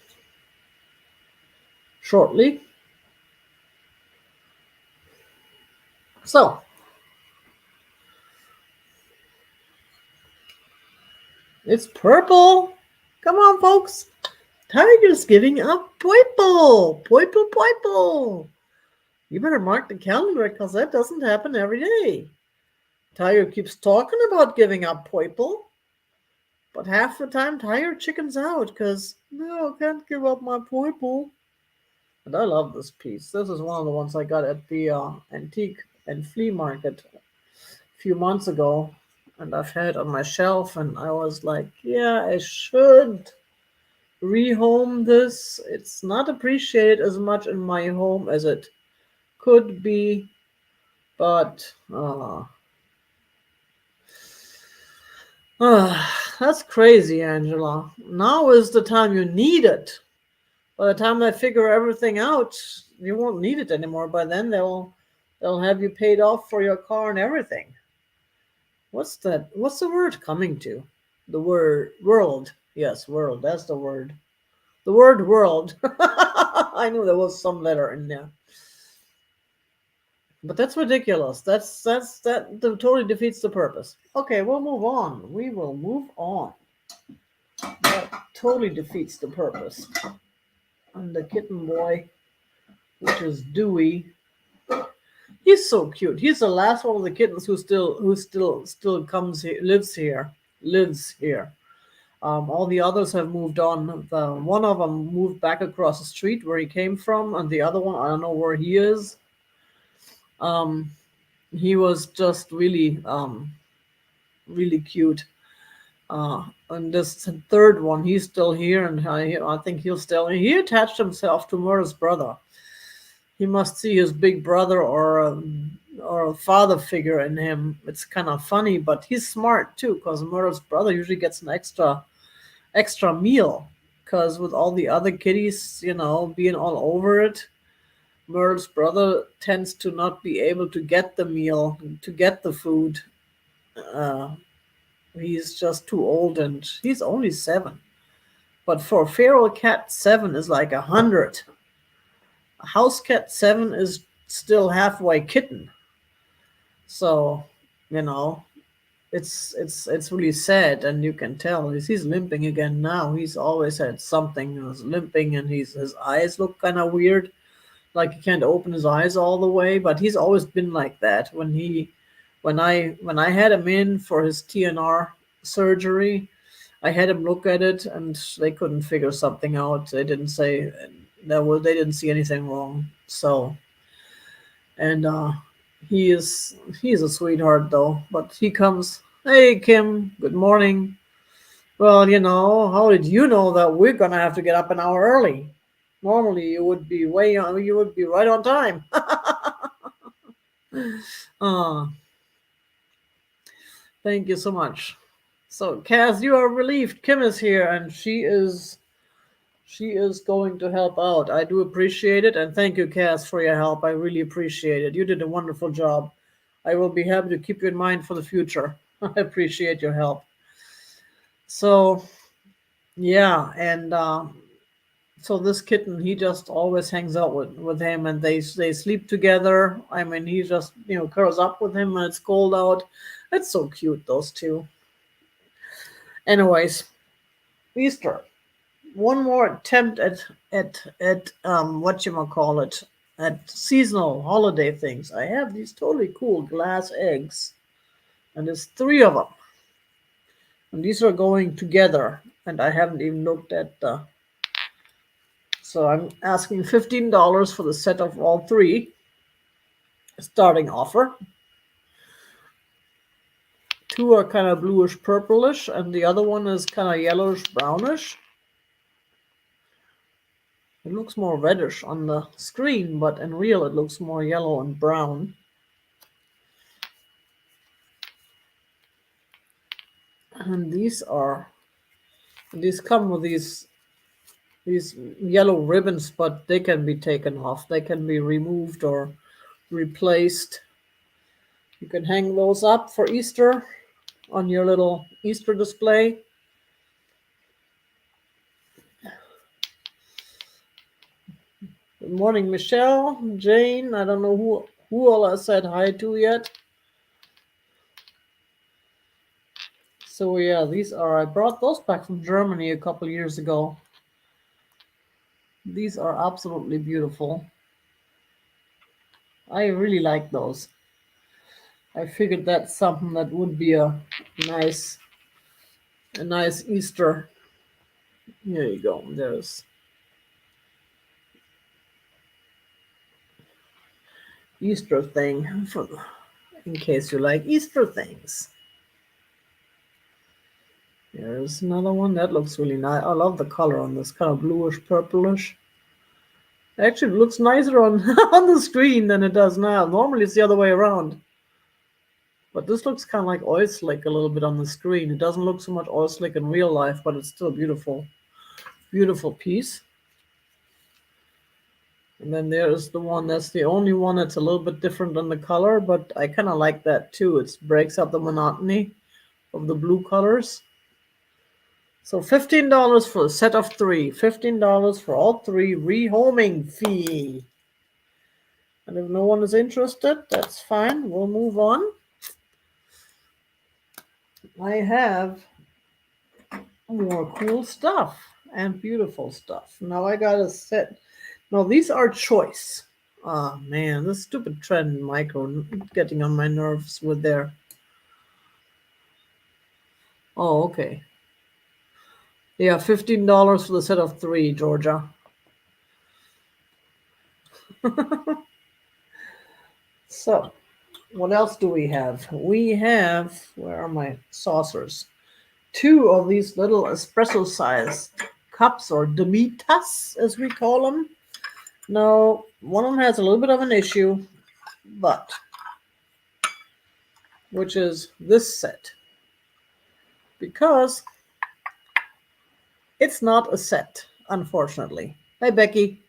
shortly. So, it's purple. Come on, folks. Tiger's giving up Poiple. Poiple, Poiple. You better mark the calendar because that doesn't happen every day. Tiger keeps talking about giving up Poiple, but half the time Tiger chickens out because, no, I can't give up my Poiple. And I love this piece. This is one of the ones I got at the antique and flea market a few months ago. And I've had it on my shelf, and I was like, yeah, I should rehome this. It's not appreciated as much in my home as it could be, but that's crazy, Angela. Now is the time you need it. By the time they figure everything out, you won't need it anymore. By then they'll have you paid off for your car and everything. What's that? What's the word coming to? The word world. Yes, world. That's the word. The word world. I knew there was some letter in there. But that's ridiculous. That totally defeats the purpose. Okay, we'll move on. We will move on. That totally defeats the purpose. And the kitten boy, which is Dewey, he's so cute. He's the last one of the kittens who still comes here, lives here. All the others have moved on. One of them moved back across the street where he came from, and the other one, I don't know where he is. Um, he was just really cute. And this third one, he's still here, and I think he attached himself to Murray's brother. He must see his big brother or a father figure in him. It's kind of funny, but he's smart too, because Murray's brother usually gets an extra meal, because with all the other kitties, being all over it, Merle's brother tends to not be able to get the meal, to get the food. Uh, he's just too old, and he's only 7. But for a feral cat, 7 is like 100. A house cat, 7 is still halfway kitten. So, you know, it's really sad, and you can tell he's limping again now. He's always had something. He was limping, and his eyes look kind of weird, like he can't open his eyes all the way. But he's always been like that. When I had him in for his TNR surgery, I had him look at it, and they couldn't figure something out. They didn't say they didn't see anything wrong. So, and he's a sweetheart though. But he comes, hey Kim, good morning. Well, how did you know that we're gonna have to get up an hour early? Normally you would be you would be right on time. uh, Thank you so much. So, Kaz, you are relieved. Kim is here, and she is going to help out. I do appreciate it, and thank you, Kaz, for your help. I really appreciate it. You did a wonderful job. I will be happy to keep you in mind for the future. I appreciate your help. So, yeah, and so this kitten, he just always hangs out with him, and they sleep together. I mean, he just curls up with him when it's cold out. It's so cute, those two. Anyways, Easter. One more attempt at what you might call it, at seasonal holiday things. I have these totally cool glass eggs, and there's 3 of them, and these are going together. And I haven't even looked at the. So I'm asking $15 for the set of all 3. Starting offer. 2 are kind of bluish purplish, and the other one is kind of yellowish brownish. It looks more reddish on the screen, but in real it looks more yellow and brown. And these come with these yellow ribbons, but they can be taken off. They can be removed or replaced. You can hang those up for Easter on your little Easter display. Good morning, Michelle, Jane. I don't know who all I said hi to yet. So yeah, these are. I brought those back from Germany a couple years ago. These are absolutely beautiful. I really like those. I figured that's something that would be nice a nice Easter. Here you go. There's Easter thing for, in case you like Easter things. There's another one that looks really nice. I love the color on this, kind of bluish purplish. Actually, it looks nicer on on the screen than it does now. Normally it's the other way around. But this looks kind of like oil slick a little bit on the screen. It doesn't look so much oil slick in real life, but it's still beautiful. Beautiful piece. And then there's the one that's the only one that's a little bit different than the color, but I kind of like that too. It breaks up the monotony of the blue colors. So $15 for a set of 3. $15 for all 3, rehoming fee. And if no one is interested, that's fine. We'll move on. I have more cool stuff and beautiful stuff. Now I got a set. Now these are choice. Oh man, this stupid trend micro getting on my nerves with their. Oh, okay. Yeah, $15 for the set of 3, Georgia. So, what else do we have? We have, where are my saucers? 2 of these little espresso sized cups, or demitas as we call them. Now, one of them has a little bit of an issue, but which is this set, because it's not a set, unfortunately. Hi, Becky.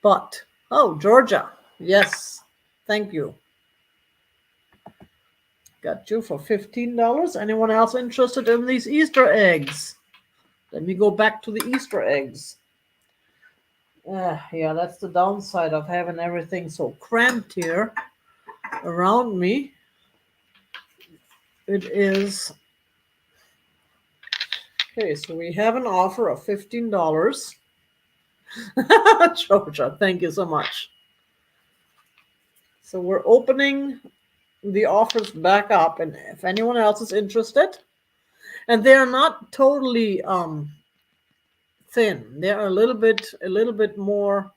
But, oh, Georgia. Yes, thank you. Got you for $15. Anyone else interested in these Easter eggs? Let me go back to the Easter eggs. Yeah, that's the downside of having everything so cramped here around me. It is. Okay, so we have an offer of $15. Georgia, thank you so much. So we're opening the offers back up, and if anyone else is interested, and they're not totally thin, they're a little bit more.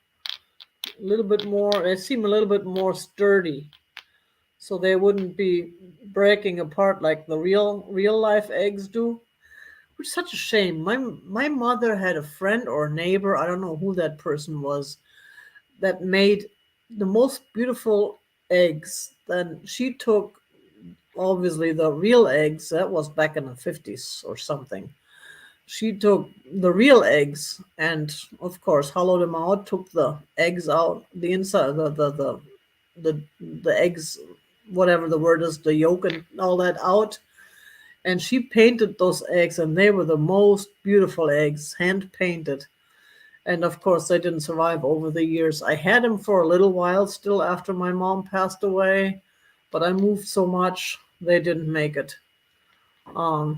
They seem a little bit more sturdy, so they wouldn't be breaking apart like the real life eggs do, which is such a shame. My mother had a friend or a neighbor, I don't know who that person was, that made the most beautiful eggs. Then she took, obviously, the real eggs. That was back in the 50s or something. She took the real eggs and, of course, hollowed them out, took the eggs out, the inside, the eggs, whatever the word is, the yolk and all that out. And she painted those eggs, and they were the most beautiful eggs, hand painted. And of course, they didn't survive over the years. I had them for a little while still after my mom passed away, but I moved so much, they didn't make it. Oh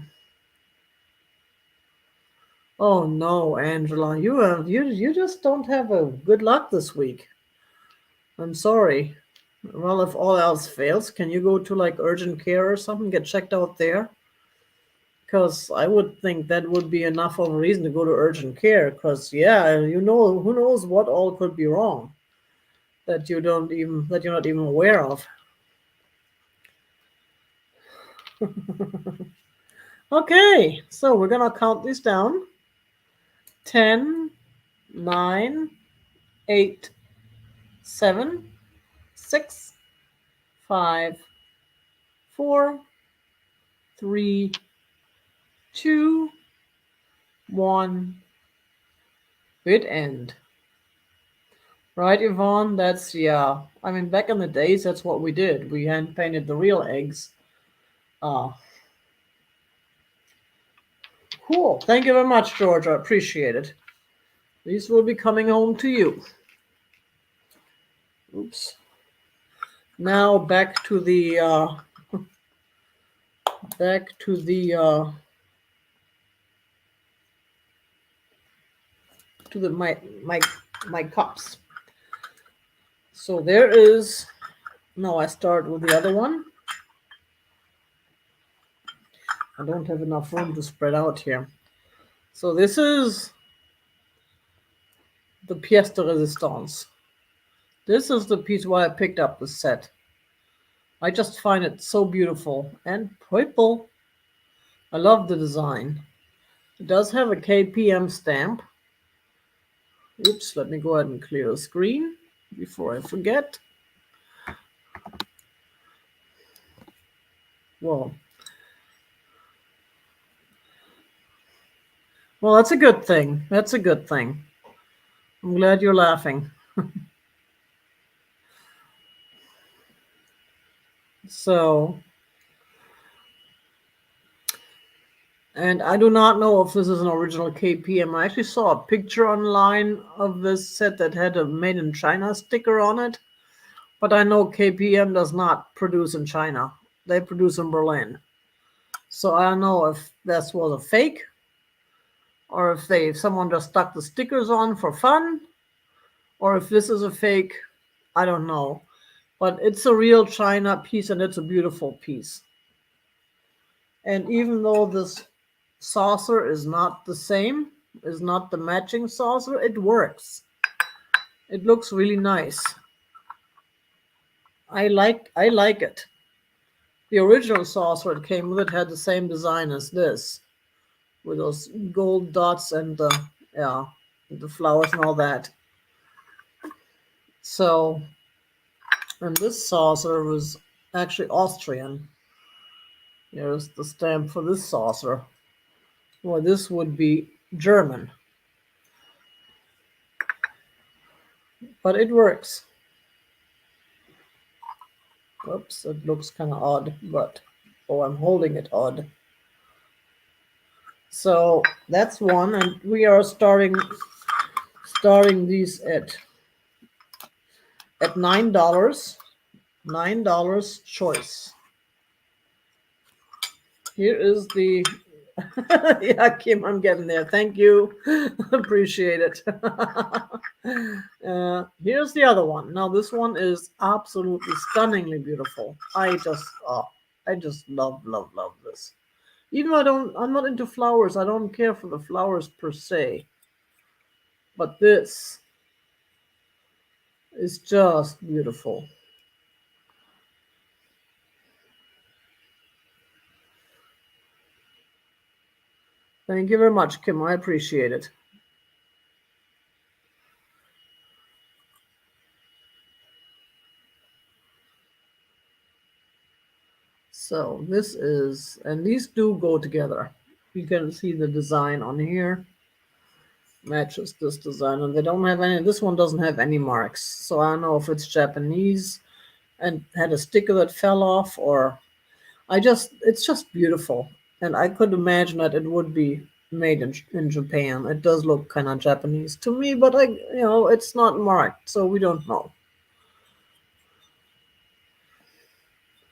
no, Angela, you just don't have a good luck this week. I'm sorry. Well, if all else fails, can you go to like urgent care or something, get checked out there? Because I would think that would be enough of a reason to go to urgent care. Because yeah, who knows what all could be wrong that you're not even aware of. Okay, so we're gonna count these down. 10, 9, 8, 7, 6, 5, 4, 3, 2, 1. Hit end. Right, Yvonne? That's, yeah. I mean, back in the days, that's what we did. We hand painted the real eggs. Cool. Thank you very much, Georgia. Appreciate it. These will be coming home to you. Oops. Now back to the to the my cups. So there is. Now I start with the other one. I don't have enough room to spread out here. So this is the pièce de résistance. This is the piece why I picked up the set. I just find it so beautiful and purple. I love the design. It does have a KPM stamp. Oops, let me go ahead and clear the screen before I forget. Well, that's a good thing. That's a good thing. I'm glad you're laughing. So, and I do not know if this is an original KPM. I actually saw a picture online of this set that had a made in China sticker on it. But I know KPM does not produce in China. They produce in Berlin. So I don't know if this was a fake or if someone just stuck the stickers on for fun, or if this is a fake. I don't know. But it's a real China piece and it's a beautiful piece. And even though this saucer is not the same, is not the matching saucer, it works. It looks really nice. I like it. The original saucer it came with it had the same design as this, with those gold dots and the flowers and all that. So, and this saucer was actually Austrian. Here's the stamp for this saucer. Well, this would be German. But it works. Oops, it looks kind of odd, but I'm holding it odd. So that's one, and we are starting these at $9. $9 choice. Here is the yeah, Kim, I'm getting there. Thank you. Appreciate it. Here's the other one. Now this one is absolutely stunningly beautiful. I just love this. Even though I'm not into flowers. I don't care for the flowers per se. But this is just beautiful. Thank you very much, Kim. I appreciate it. So this is, and these do go together. You can see the design on here matches this design, and they don't have any. This one doesn't have any marks, so I don't know if it's Japanese and had a sticker that fell off, or it's just beautiful, and I could imagine that it would be made in Japan. It does look kind of Japanese to me, but it's not marked, so we don't know.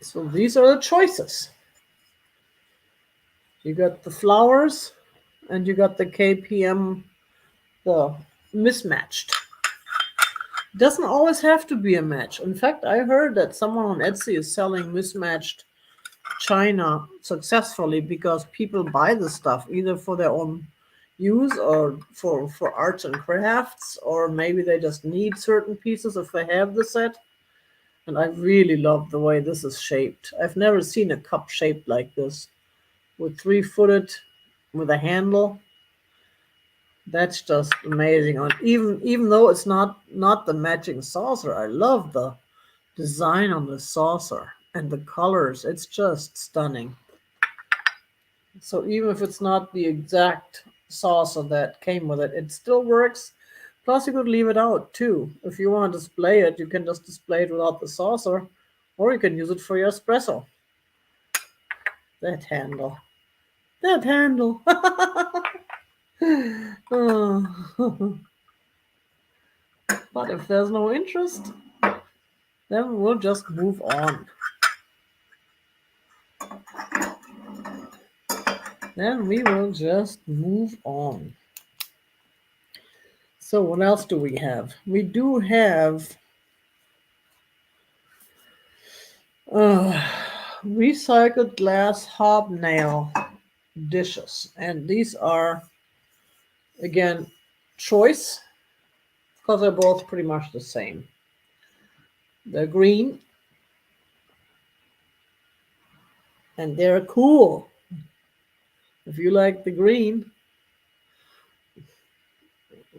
So these are the choices. You got the flowers, and you got the KPM, the mismatched. It doesn't always have to be a match. In fact, I heard that someone on Etsy is selling mismatched China successfully because people buy the stuff either for their own use or for arts and crafts, or maybe they just need certain pieces if they have the set. And I really love the way this is shaped. I've never seen a cup shaped like this, with 3-footed, with a handle. That's just amazing. Even though it's not the matching saucer, I love the design on the saucer and the colors. It's just stunning. So even if it's not the exact saucer that came with it, it still works. Plus, you could leave it out too. If you want to display it, you can just display it without the saucer, or you can use it for your espresso. That handle. Oh. But if there's no interest, then we'll just move on. Then we will just move on. So what else do we have? We do have uh, recycled glass hobnail dishes, and these are again choice because they're both pretty much the same. They're green and they're cool. If you like the green,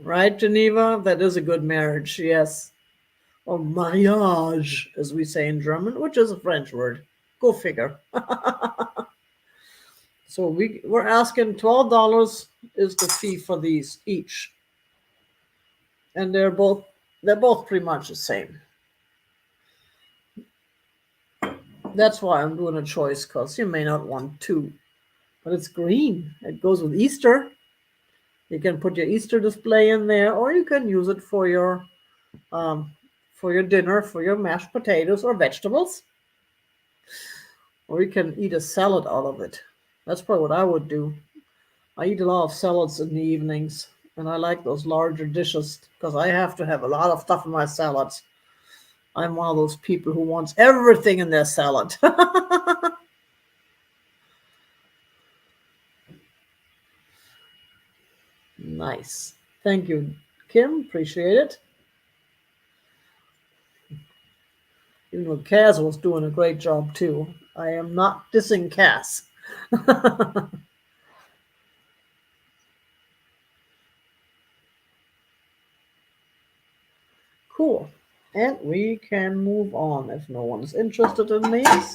right, Geneva? That is a good marriage, yes. Or mariage, as we say in German, which is a French word. Go figure. So we're asking $12 is the fee for these each, and they're both pretty much the same. That's why I'm doing a choice, because you may not want two, but it's green. It goes with Easter. You can put your Easter display in there, or you can use it um, for your dinner, for your mashed potatoes or vegetables, or you can eat a salad out of it. That's probably what I would do. I eat a lot of salads in the evenings, and I like those larger dishes because I have to have a lot of stuff in my salads. I'm one of those people who wants everything in their salad. Nice. Thank you, Kim. Appreciate it. Even though Kaz was doing a great job too. I am not dissing Kaz. Cool. And we can move on if no one's interested in these.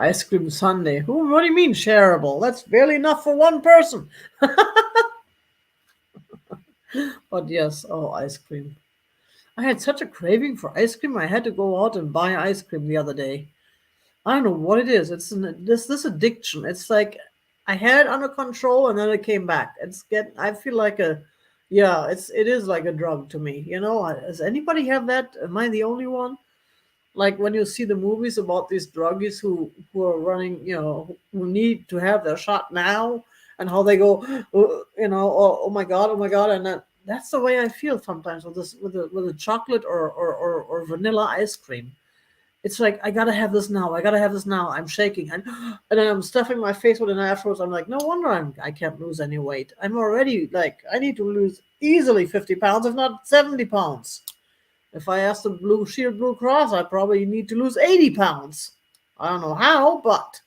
Ice cream sundae. What do you mean shareable? That's barely enough for one person. But yes, oh, ice cream. I had such a craving for ice cream. I had to go out and buy ice cream the other day. I don't know what it is. It's this addiction. It's like I had it under control and then it came back. I feel like yeah, it is like a drug to me. Does anybody have that? Am I the only one? Like when you see the movies about these druggies who are running, who need to have their shot now, and how they go, oh my god, oh my god, and that's the way I feel sometimes with this with a chocolate or vanilla ice cream. It's like I gotta have this now. I gotta have this now. I'm shaking, and then I'm stuffing my face with it. And afterwards, I'm like, no wonder I can't lose any weight. I'm already like I need to lose easily 50 pounds, if not 70 pounds. If I ask the Blue Cross, I probably need to lose 80 pounds. I don't know how, but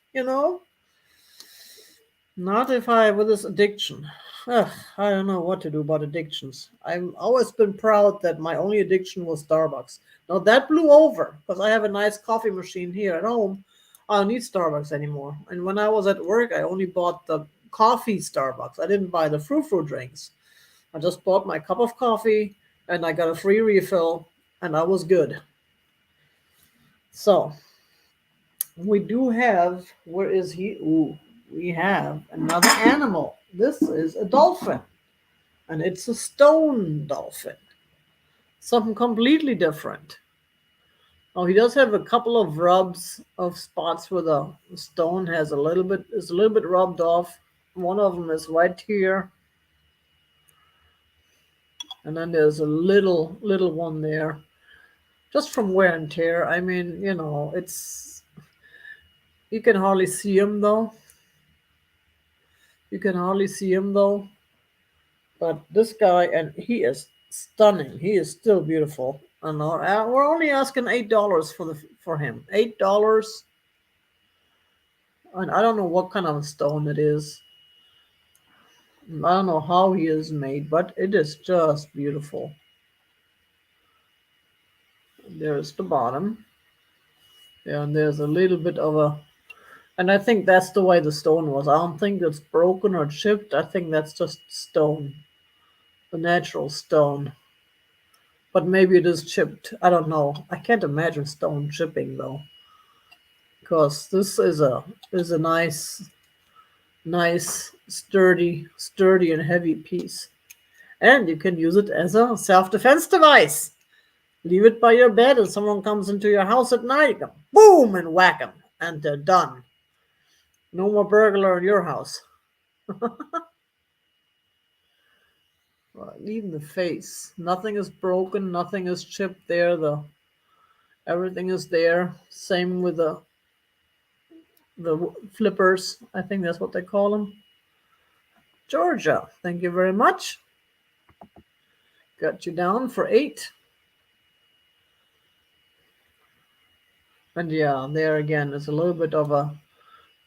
not if I with this addiction. Ugh, I don't know what to do about addictions. I've always been proud that my only addiction was Starbucks. Now that blew over because I have a nice coffee machine here at home. I don't need Starbucks anymore. And when I was at work, I only bought the coffee Starbucks. I didn't buy the frou drinks. I just bought my cup of coffee and I got a free refill and I was good. So we do have, where is he? Ooh, we have another animal. This is a dolphin, and it's a stone dolphin. Something completely different. Oh, he does have a couple of rubs of spots where the stone is a little bit rubbed off. One of them is right here, and then there's a little one there, just from wear and tear. I mean, it's you can hardly see him though. You can hardly see him though. But this guy, and he is stunning. He is still beautiful. And we're only asking $8 for him. $8, and I don't know what kind of stone it is. I don't know how he is made, but it is just beautiful. There's the bottom. Yeah, and there's a little bit of and I think that's the way the stone was. I don't think it's broken or chipped. I think that's just stone, the natural stone. But maybe it is chipped. I don't know. I can't imagine stone chipping though, because this is a nice sturdy and heavy piece, and you can use it as a self-defense device. Leave it by your bed, and someone comes into your house at night, you go boom and whack them, and they're done. No more burglar in your house. Even the face. Nothing is broken. Nothing is chipped there. Everything is there. Same with the flippers. I think that's what they call them. Georgia, thank you very much. Got you down for 8. And yeah, there again, there's a little bit of a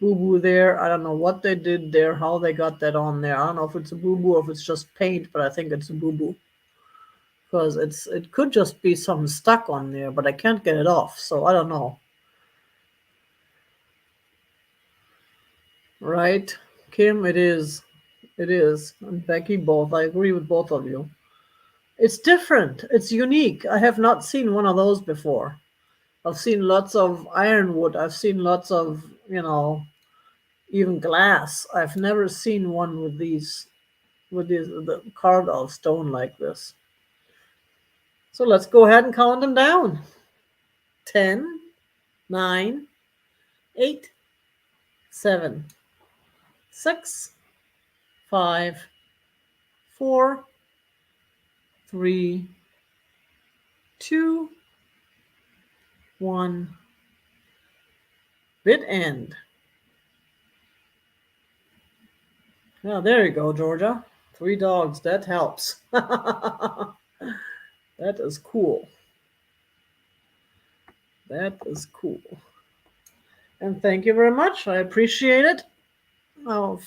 boo-boo there. I don't know what they did there, how they got that on there. I don't know if it's a boo-boo or if it's just paint, but I think it's a boo-boo. Because it could just be something stuck on there, but I can't get it off, so I don't know. Right? Kim, it is. It is. And Becky, both. I agree with both of you. It's different. It's unique. I have not seen one of those before. I've seen lots of ironwood. I've seen lots of, even glass. I've never seen one with these the carved out stone like this. So let's go ahead and count them down. 10, 9, 8, 7, 6, 5, 4, 3, 2, 1. Bit end. Now there you go, Georgia. 3 dogs. That helps. That is cool. That is cool. And thank you very much. I appreciate it. Oh,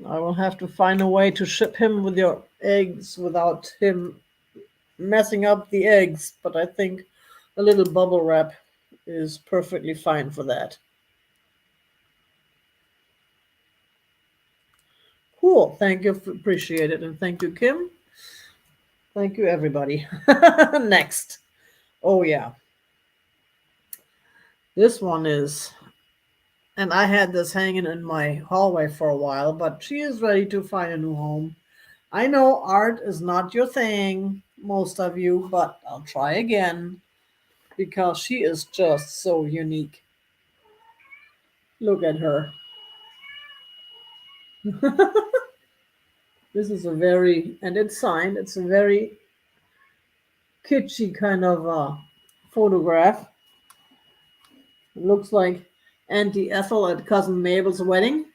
I will have to find a way to ship him with your eggs without him messing up the eggs, but I think a little bubble wrap is perfectly fine for that. Cool. Thank you. Appreciate it. And thank you, Kim. Thank you, everybody. Next. Oh, yeah. This one is, and I had this hanging in my hallway for a while, but she is ready to find a new home. I know art is not your thing, most of you, but I'll try again because she is just so unique. Look at her. This is and it's signed, it's a very kitschy kind of photograph. It looks like Auntie Ethel at Cousin Mabel's wedding.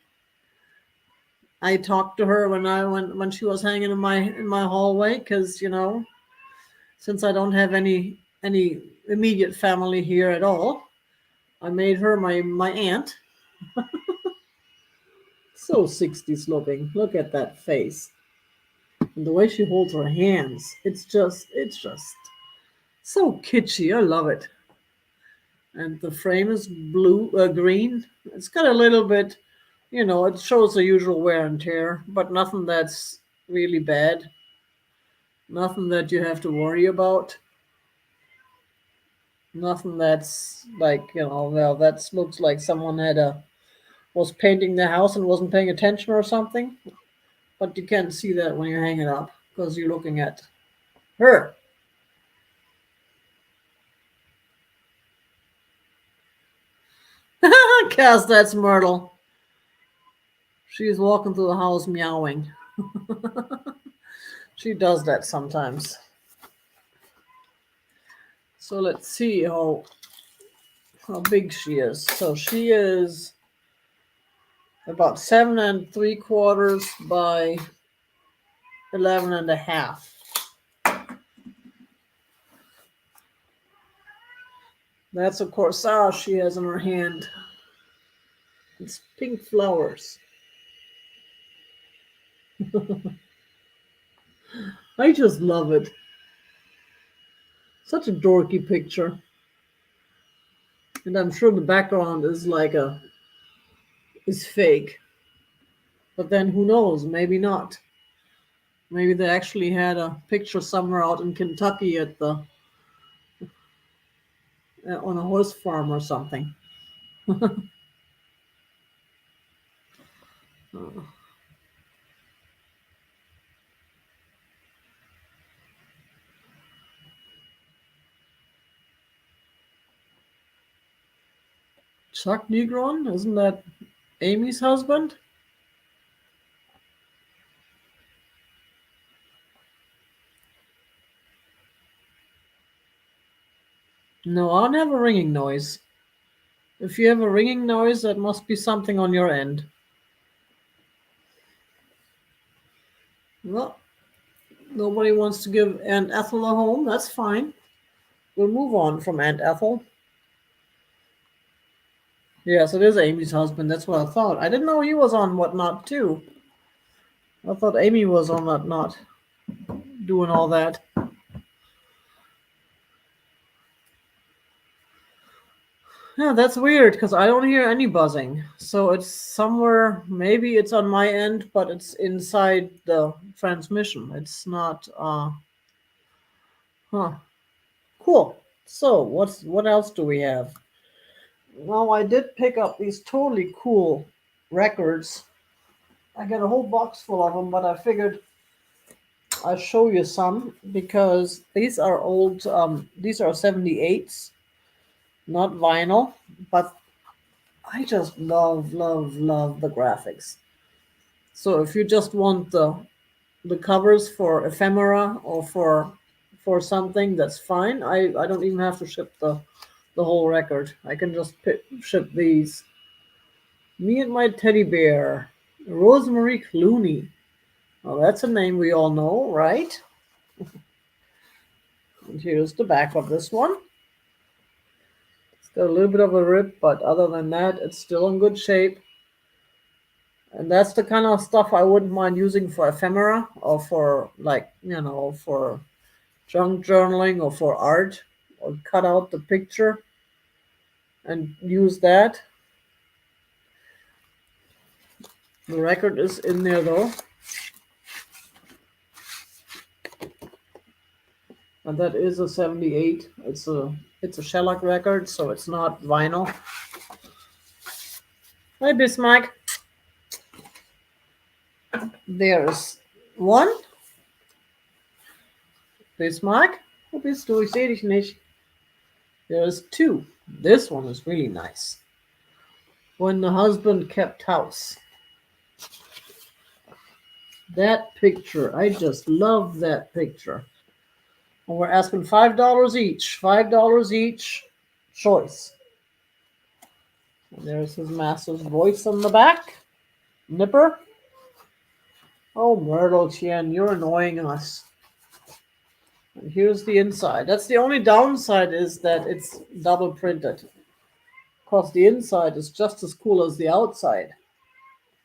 I talked to her when she was hanging in my hallway because since I don't have any immediate family here at all, I made her my aunt. So 60s looking. Look at that face. And the way she holds her hands. It's just so kitschy. I love it. And the frame is green. It's got a little bit, it shows the usual wear and tear, but nothing that's really bad. Nothing that you have to worry about. Nothing that's like, well, that looks like someone was painting the house and wasn't paying attention or something. But you can't see that when you hang it up because you're looking at her. Cass, that's Myrtle. She's walking through the house meowing. She does that sometimes. So let's see how big she is. So she is about 7 3/4 by 11 1/2. That's a corsage she has in her hand. It's pink flowers. I just love it. Such a dorky picture. And I'm sure the background is is fake. But then who knows? Maybe not. Maybe they actually had a picture somewhere out in Kentucky on a horse farm or something. Chuck Negron, isn't that Amy's husband? No, I don't have a ringing noise. If you have a ringing noise, that must be something on your end. Well, nobody wants to give Aunt Ethel a home. That's fine. We'll move on from Aunt Ethel. Yes, it is Amy's husband. That's what I thought. I didn't know he was on Whatnot too. I thought Amy was on Whatnot doing all that. Yeah, that's weird because I don't hear any buzzing. So it's somewhere, maybe it's on my end, but it's inside the transmission. It's not, huh. Cool. So what else do we have? Well, I did pick up these totally cool records. I got a whole box full of them, but I figured I'll show you some because these are old, these are 78s, not vinyl, but I just love the graphics. So if you just want the covers for ephemera or for something, that's fine. I don't even have to ship the whole record. I can just ship these. Me and My Teddy Bear, Rosemary Clooney. Well, that's a name we all know, right? And here's the back of this one. It's got a little bit of a rip, but other than that, it's still in good shape. And that's the kind of stuff I wouldn't mind using for ephemera or for, like, for junk journaling or for art, or cut out the picture and use that. The record is in there though. And that is a 78. It's a shellac record, so it's not vinyl. Hi Bismarck. There's one. Bismarck? Wo bist du? Ich sehe dich nicht. There's two. This one is really nice. When the Husband Kept House. That picture, I just love that picture. And we're asking $5 each. $5 each. Choice. And there's his master's voice on the back. Nipper. Oh, Myrtle Chien, you're annoying us. And here's the inside. That's the only downside, is that it's double printed. Because the inside is just as cool as the outside.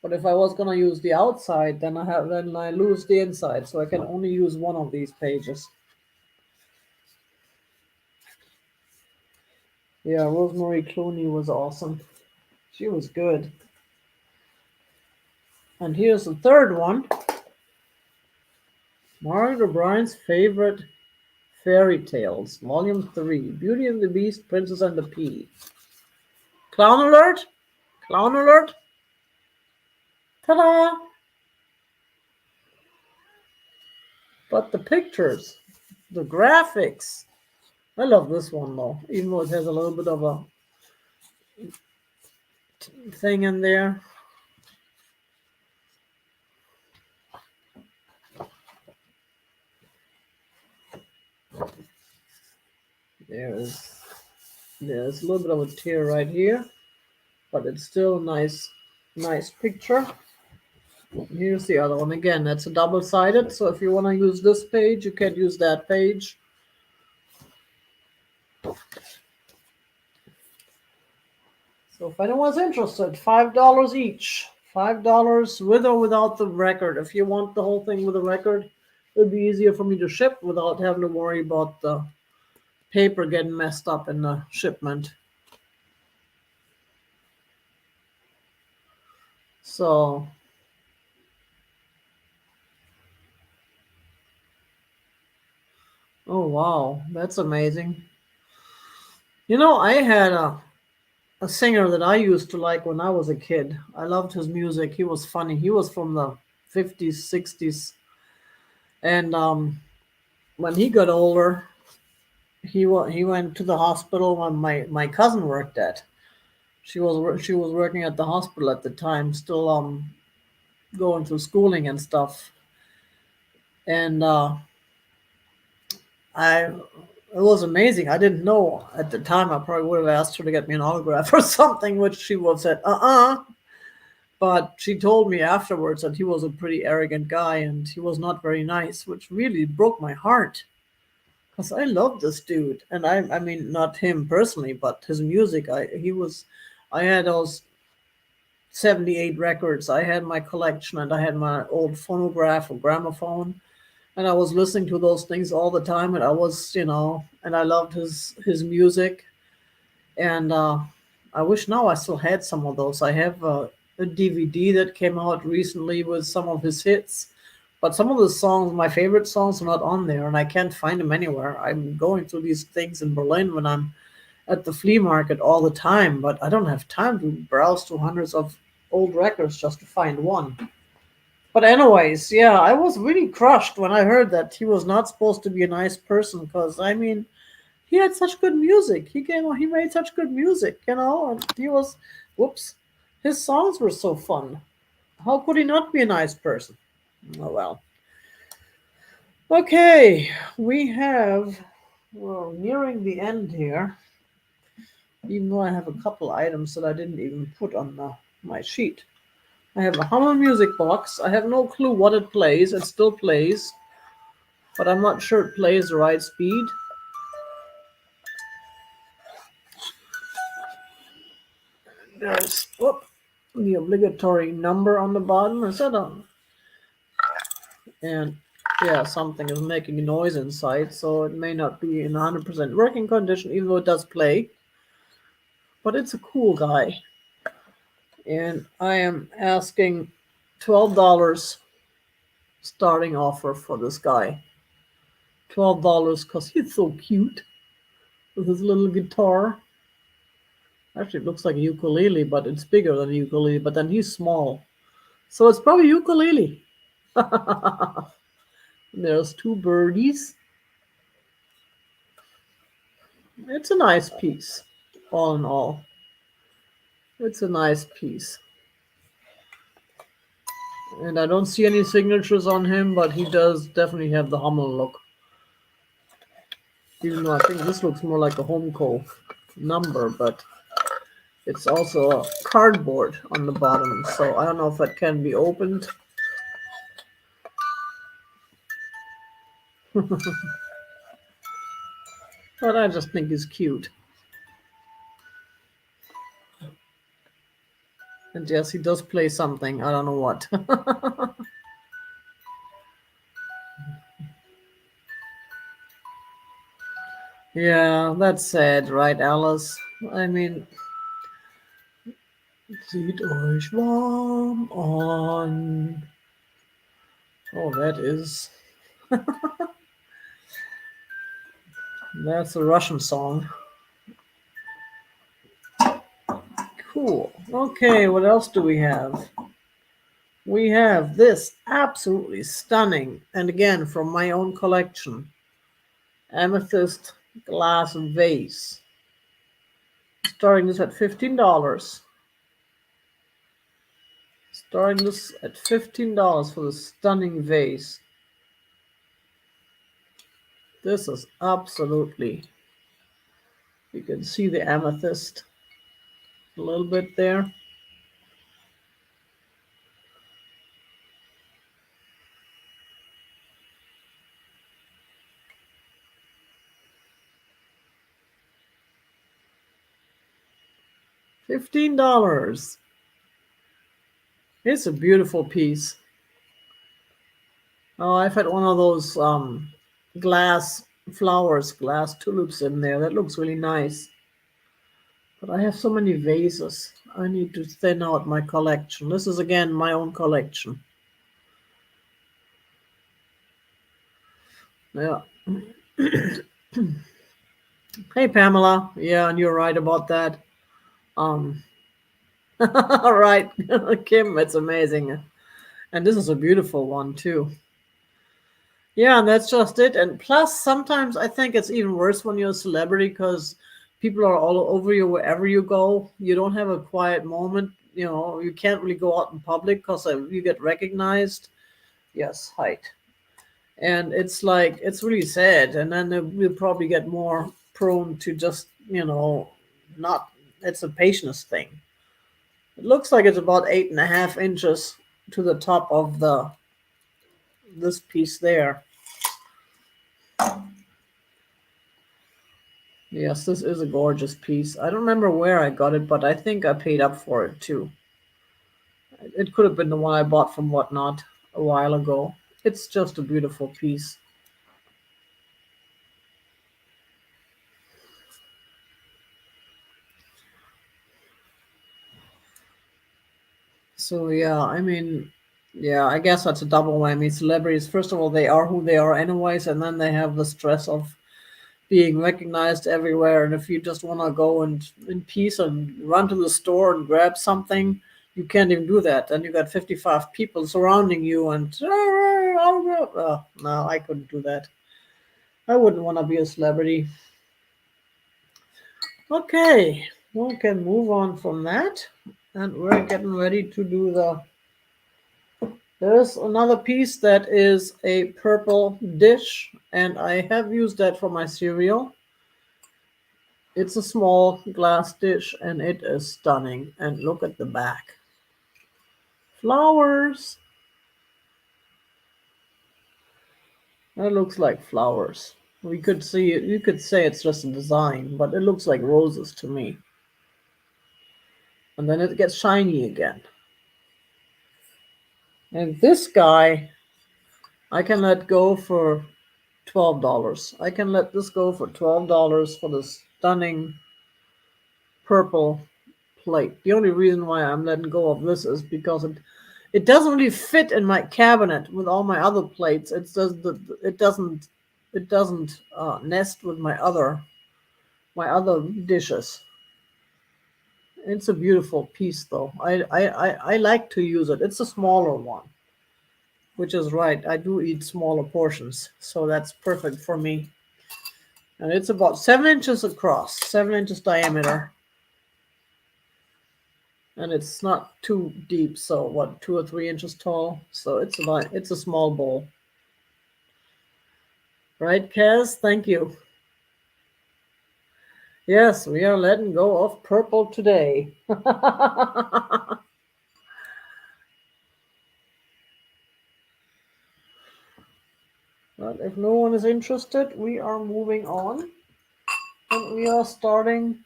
But if I was gonna use the outside, then I lose the inside, so I can only use one of these pages. Yeah, Rosemary Clooney was awesome. She was good. And here's the third one. Margaret O'Brien's favorite fairy tales, Volume 3, Beauty and the Beast, Princess and the Pea. Clown alert! Clown alert! Ta-da! But the pictures, the graphics. I love this one though, even though it has a little bit of a thing in there. There's a little bit of a tear right here, but it's still a nice picture. Here's the other one again. That's a double-sided, so if you want to use this page, you can use that page. So if anyone's interested, $5 each. $5 with or without the record. If you want the whole thing with a record, it would be easier for me to ship without having to worry about the paper getting messed up in the shipment. So oh wow, that's amazing. I had a singer that I used to like when I was a kid. I loved his music. He was funny. He was from the 50s, 60s. And when he got older, he went to the hospital when my cousin worked at. She was working at the hospital at the time, still going through schooling and stuff. And I It was amazing. I didn't know at the time. I probably would have asked her to get me an autograph or something, which she would have said, But she told me afterwards that he was a pretty arrogant guy and he was not very nice, which really broke my heart. Because I love this dude. And I mean, not him personally, but his music. I had those 78 records. I had my collection and I had my old phonograph or gramophone. And I was listening to those things all the time. And I was, and I loved his music. And I wish now I still had some of those. I have a DVD that came out recently with some of his hits, but some of the songs, my favorite songs, are not on there, and I can't find them anywhere. I'm going through these things in Berlin when I'm at the flea market all the time, but I don't have time to browse through hundreds of old records just to find one. But anyways, yeah, I was really crushed when I heard that he was not supposed to be a nice person because I mean he had such good music. He made such good music, and he was whoops. His songs were so fun. How could he not be a nice person? Oh well. Okay, we're nearing the end here, even though I have a couple items that I didn't even put on my sheet. I have a Hummel music box. I have no clue what it plays. It still plays, but I'm not sure it plays the right speed. There's the obligatory number on the bottom. Is that on? And yeah, something is making a noise inside, so it may not be in 100% working condition, even though it does play. But it's a cool guy. And I am asking $12 starting offer for this guy. $12 because he's so cute with his little guitar. Actually, it looks like a ukulele, but it's bigger than a ukulele, but then he's small. So it's probably ukulele. There's two birdies. It's a nice piece, all in all. It's a nice piece. And I don't see any signatures on him, but he does definitely have the Hummel look. Even though I think this looks more like a Homeco number, but it's also a cardboard on the bottom, so I don't know if it can be opened. But I just think he's cute. And yes, he does play something. I don't know what. Yeah, that's sad, right, Alice? I mean, zieht euch warm an. Oh, that's a Russian song. Cool. Okay, what else do we have? We have this absolutely stunning, and again from my own collection, amethyst glass vase. Starting this at $15. Starting this at $15 for the stunning vase. This is absolutely, you can see the amethyst a little bit there. $15. It's a beautiful piece. Oh, I've had one of those glass flowers, glass tulips in there. That looks really nice. But I have so many vases. I need to thin out my collection. This is again my own collection. Yeah. Hey Pamela. Yeah, and you're right about that. All right, Kim, it's amazing. And this is a beautiful one too. Yeah, and that's just it. And plus, sometimes I think it's even worse when you're a celebrity because people are all over you wherever you go. You don't have a quiet moment. You can't really go out in public because you get recognized. Yes, height. and it's like it's really sad. And then we'll probably get more prone to just not. It's a patience thing. It looks like it's about 8.5 inches to the top of the this piece there. Yes, this is a gorgeous piece. I don't remember where I got it, but I think I paid up for it too. It could have been the one I bought from Whatnot a while ago. It's just a beautiful piece. So yeah, I mean, yeah, I guess that's a double whammy. Celebrities, first of all, they are who they are anyways, and then they have the stress of being recognized everywhere. And if you just want to go and in peace and run to the store and grab something, you can't even do that. And you got 55 people surrounding you, and no, I couldn't do that. I wouldn't want to be a celebrity. Okay, we can move on from that, and we're getting ready to do the. There's another piece that is a purple dish, and I have used that for my cereal. It's a small glass dish, and it is stunning. And look at the back. Flowers. That looks like flowers. We could see it. You could say it's just a design, but it looks like roses to me. And then it gets shiny again. And this guy, I can let go for $12. I can let this go for $12 for the stunning purple plate. The only reason why I'm letting go of this is because it doesn't really fit in my cabinet with all my other plates. It doesn't nest with my other dishes. It's a beautiful piece though. I like to use it. It's a smaller one, which is right. I do eat smaller portions, so that's perfect for me. And it's about 7 inches across, 7 inches diameter. And it's not too deep, so what, 2 or 3 inches tall? So it's a small bowl. Right, Kaz? Thank you. Yes, we are letting go of purple today. But if no one is interested, we are moving on. And we are starting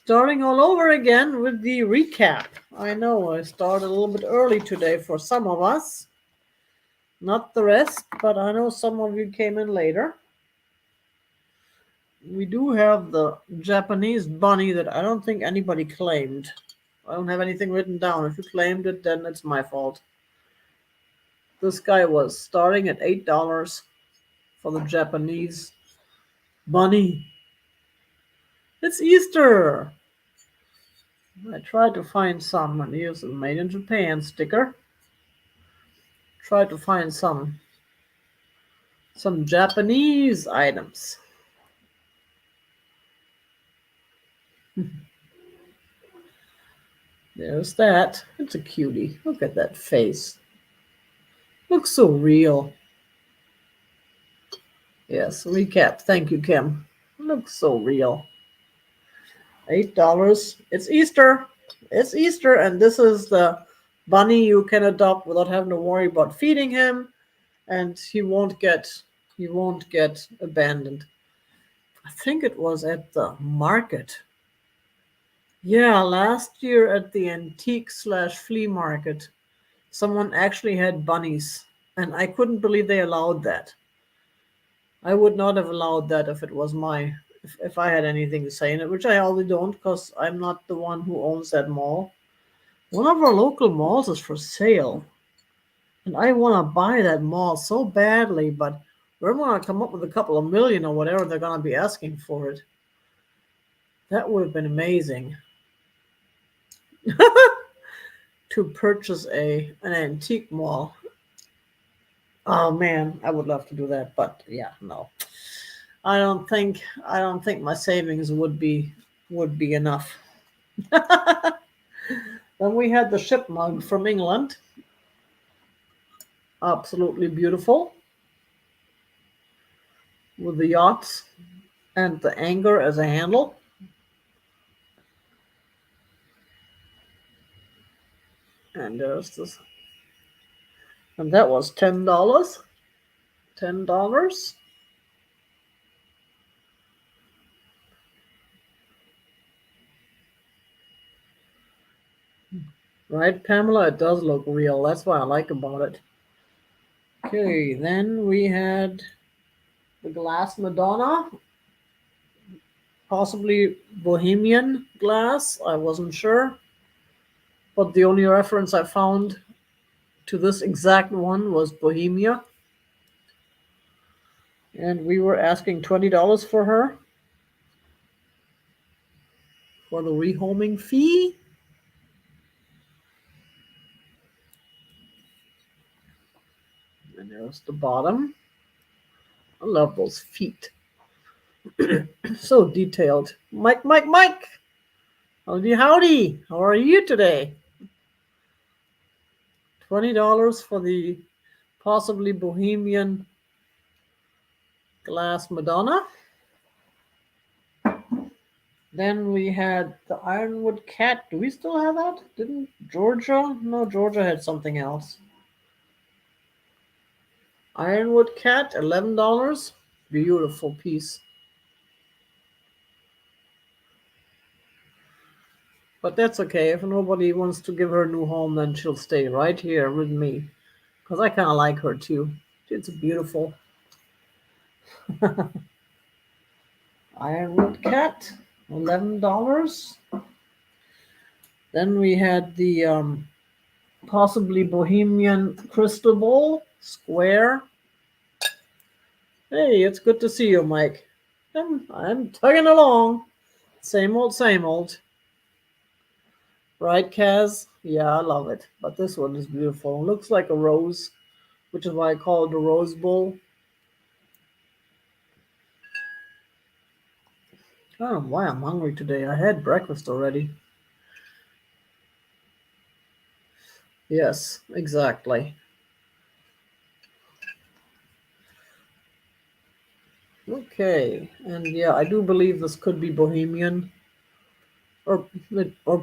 all over again with the recap. I know I started a little bit early today for some of us. Not the rest, but I know some of you came in later. We do have the Japanese bunny that I don't think anybody claimed. I don't have anything written down. If you claimed it, then it's my fault. This guy was starting at $8 for the Japanese bunny. It's Easter. I tried to find some, and here's a made in Japan sticker. Try to find some Japanese items. There's that. It's a cutie. Look at that face. Looks so real. Yes, recap. Thank you, Kim. Looks so real. $8. It's Easter. It's Easter, and this is the bunny you can adopt without having to worry about feeding him, and he won't get abandoned. I think it was at the market. Yeah, last year at the antique/flea market, someone actually had bunnies, and I couldn't believe they allowed that. I would not have allowed that if it was if I had anything to say in it, which I always don't because I'm not the one who owns that mall. One of our local malls is for sale, and I want to buy that mall so badly, but we're going to come up with a couple of million or whatever they're going to be asking for it. That would have been amazing. To purchase an antique mall. Oh man, I would love to do that, but yeah, no. I don't think my savings would be enough. Then we had the ship mug from England. Absolutely beautiful. with the yachts and the anchor as a handle. And there's this, and that was $10. $10. Right, Pamela? It does look real. That's what I like about it. Okay, then we had the glass Madonna, possibly Bohemian glass. I wasn't sure. But the only reference I found to this exact one was Bohemia. And we were asking $20 for her for the rehoming fee. And there's the bottom. I love those feet. So detailed. Mike. Howdy, howdy. How are you today? $20 for the possibly Bohemian glass Madonna. Then we had the Ironwood Cat. Do we still have that? Didn't Georgia? No, Georgia had something else. Ironwood Cat, $11. Beautiful piece. But that's okay. If nobody wants to give her a new home, then she'll stay right here with me. Because I kind of like her too. It's beautiful. Ironwood Cat, $11. Then we had the possibly Bohemian Crystal Bowl, square. Hey, it's good to see you, Mike. I'm tugging along. Same old, same old. Right, Kaz? Yeah, I love it. But this one is beautiful. It looks like a rose, which is why I call it the Rose Bowl. I don't know why I'm hungry today. I had breakfast already. Yes, exactly. Okay, and yeah, I do believe this could be Bohemian or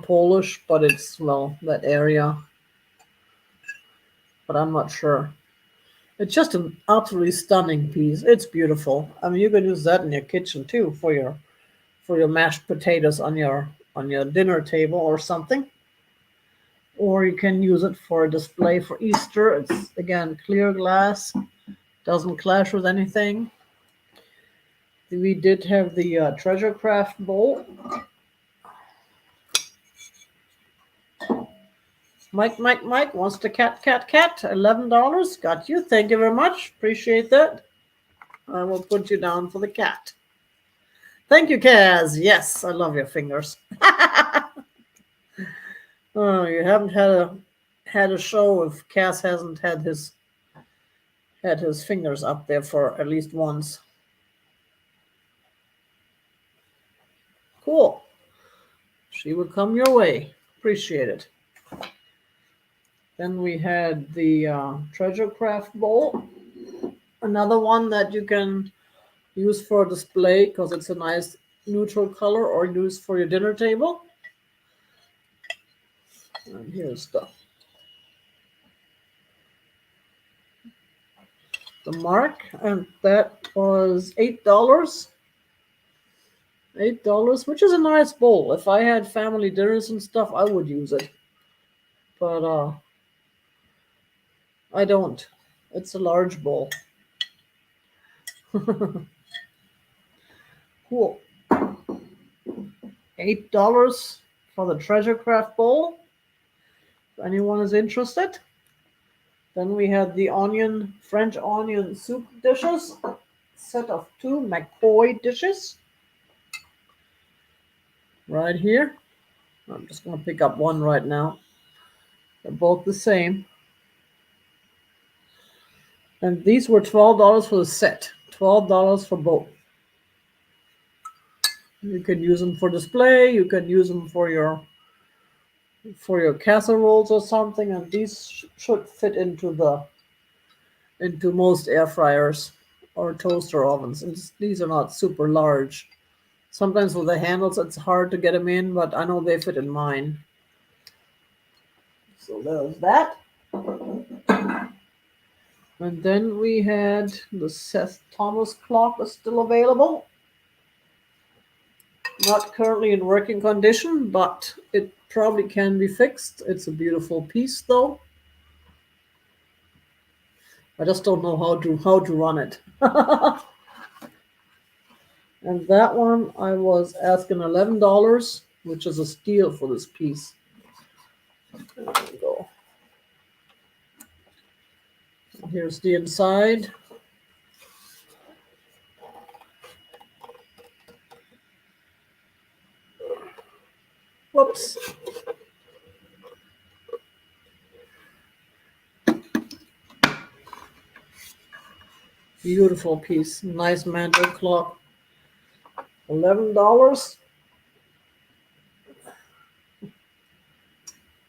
Polish, but it's, well, that area. But I'm not sure. It's just an absolutely stunning piece. It's beautiful. I mean, you can use that in your kitchen too for your mashed potatoes on your dinner table or something. Or you can use it for a display for Easter. It's again clear glass, doesn't clash with anything. We did have the treasure craft bowl. Mike wants to cat. $11. Got you. Thank you very much. Appreciate that. I will put you down for the cat. Thank you, Kaz. Yes, I love your fingers. Oh, you haven't had a show if Kaz hasn't had his fingers up there for at least once. Cool. She will come your way. Appreciate it. Then we had the treasure craft bowl. Another one that you can use for display because it's a nice neutral color, or use for your dinner table. And here's the mark, and that was $8. $8, which is a nice bowl. If I had family dinners and stuff, I would use it. But I don't. It's a large bowl. Cool. $8 for the treasure craft bowl. If anyone is interested. Then we had the French onion soup dishes. Set of 2 McCoy dishes. Right here. I'm just going to pick up one right now. They're both the same. And these were $12 for the set. $12 for both. You can use them for display. You can use them for your casseroles or something. And these should fit into most air fryers or toaster ovens. And these are not super large. Sometimes with the handles, it's hard to get them in, but I know they fit in mine. So there's that. And then we had the Seth Thomas clock is still available. Not currently in working condition, but it probably can be fixed. It's a beautiful piece, though. I just don't know how to run it. And that one I was asking $11, which is a steal for this piece. There we go. Here's the inside. Whoops. Beautiful piece. Nice mantle clock. $11.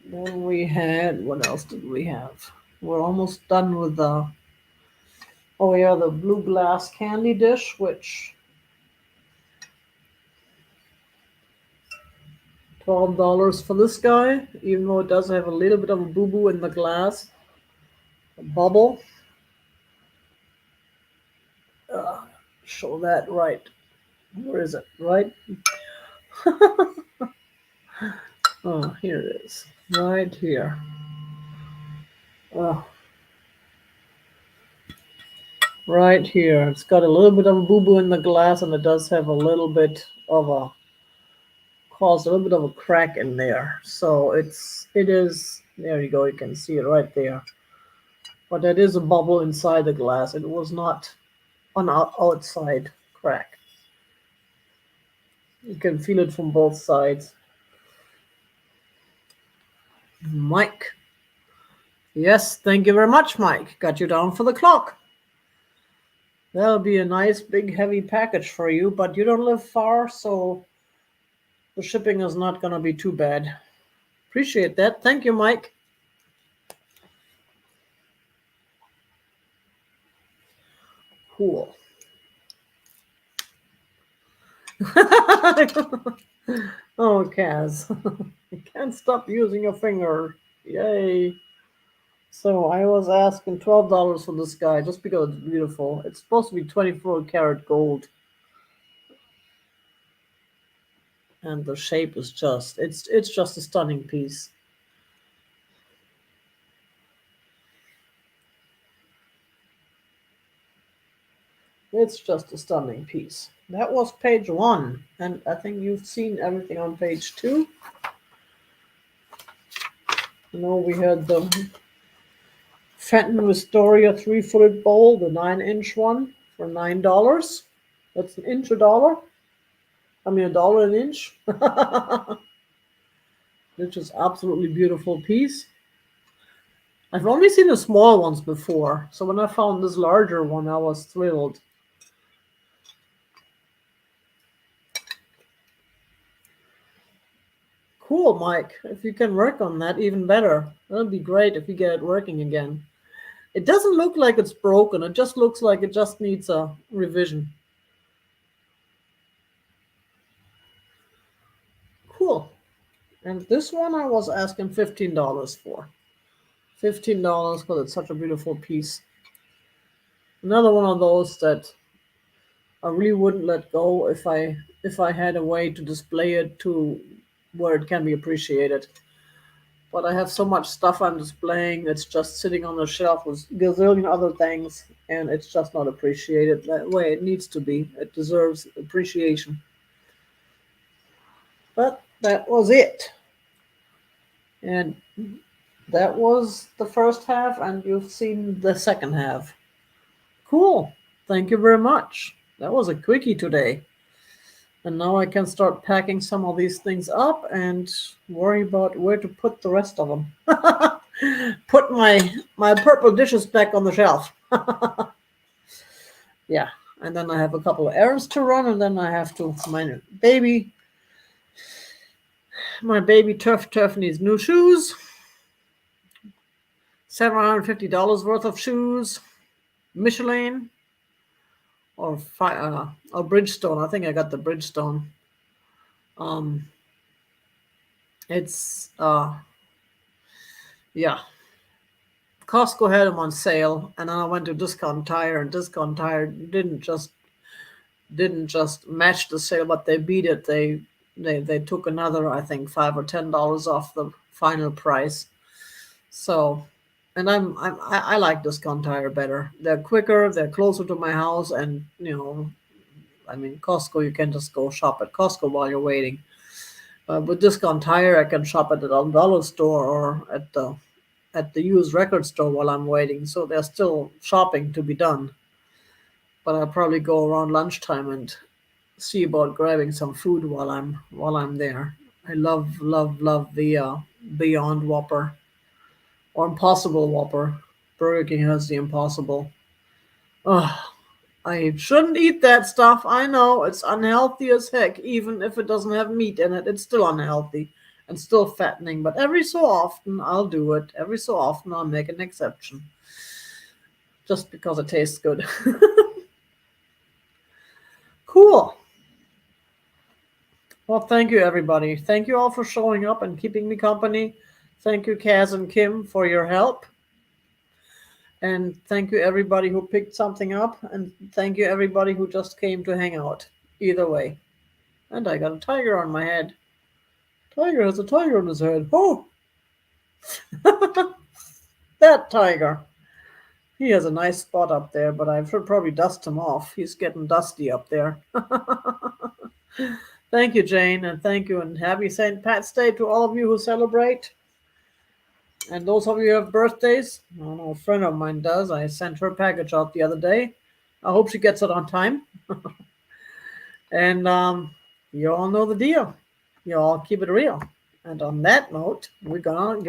Then we had, what else did we have? We're almost done with the, oh yeah, the blue glass candy dish, which $12 for this guy, even though it does have a little bit of a boo-boo in the glass. A bubble. Show that right. Where is it? Right? Oh, here it is. Right here. Right here. It's got a little bit of a boo-boo in the glass, and it does have a little bit of a, caused a little bit of a crack in there. So it is, there you go, you can see it right there. But that is a bubble inside the glass. It was not an outside crack. You can feel it from both sides. Mike. Yes, thank you very much, Mike. Got you down for the clock. That'll be a nice, big, heavy package for you, but you don't live far, so the shipping is not going to be too bad. Appreciate that. Thank you, Mike. Cool. Oh, Kaz. You can't stop using your finger. Yay. So I was asking $12 for this guy just because it's beautiful. It's supposed to be 24 karat gold. And the shape is just, it's just a stunning piece. It's just a stunning piece. That was page 1, and I think you've seen everything on page 2. You know, we had the Fenton Wisteria 3-footed bowl, the 9-inch one, for $9. That's an inch a dollar. I mean, $1 an inch. Which is absolutely beautiful piece. I've only seen the small ones before, so when I found this larger one, I was thrilled. Cool, Mike. If you can work on that, even better. That'll be great if you get it working again. It doesn't look like it's broken. It just looks like it just needs a revision. Cool. And this one I was asking $15 for. $15 because it's such a beautiful piece. Another one of those that I really wouldn't let go if I had a way to display it to where it can be appreciated. But I have so much stuff I'm displaying that's just sitting on the shelf with a gazillion other things, and it's just not appreciated that way it needs to be. It deserves appreciation. But that was it. And that was the first half, and you've seen the second half. Cool. Thank you very much. That was a quickie today. And now I can start packing some of these things up and worry about where to put the rest of them. Put my purple dishes back on the shelf. Yeah, and then I have a couple of errands to run, and then I have to, my baby Turf needs new shoes. $750 worth of shoes. Michelin. or Bridgestone. I think I got the Bridgestone. Um, it's yeah. Costco had them on sale, and then I went to Discount Tire, and Discount Tire didn't just match the sale, but they beat it. They took another, I think, $5 or $10 off the final price. So, and I like Discount Tire better. They're quicker, they're closer to my house, and I mean, Costco, you can just go shop at Costco while you're waiting. With Discount Tire, I can shop at the dollar store or at the used record store while I'm waiting. So there's still shopping to be done. But I'll probably go around lunchtime and see about grabbing some food while I'm there. I love the Beyond Whopper or Impossible Whopper. Burger King has the Impossible. Ugh, I shouldn't eat that stuff. I know it's unhealthy as heck. Even if it doesn't have meat in it, it's still unhealthy and still fattening. But every so often, I'll do it. Every so often, I'll make an exception just because it tastes good. Cool. Well, thank you, everybody. Thank you all for showing up and keeping me company. Thank you, Kaz and Kim, for your help. And thank you, everybody who picked something up. And thank you, everybody who just came to hang out. Either way. And I got a tiger on my head. Tiger has a tiger on his head. Oh! That tiger. He has a nice spot up there, but I should probably dust him off. He's getting dusty up there. Thank you, Jane, and thank you, and happy St. Pat's Day to all of you who celebrate. And those of you who have birthdays, I don't know, a friend of mine does. I sent her a package out the other day. I hope she gets it on time. And you all know the deal. You all keep it real. And on that note, we're gonna go.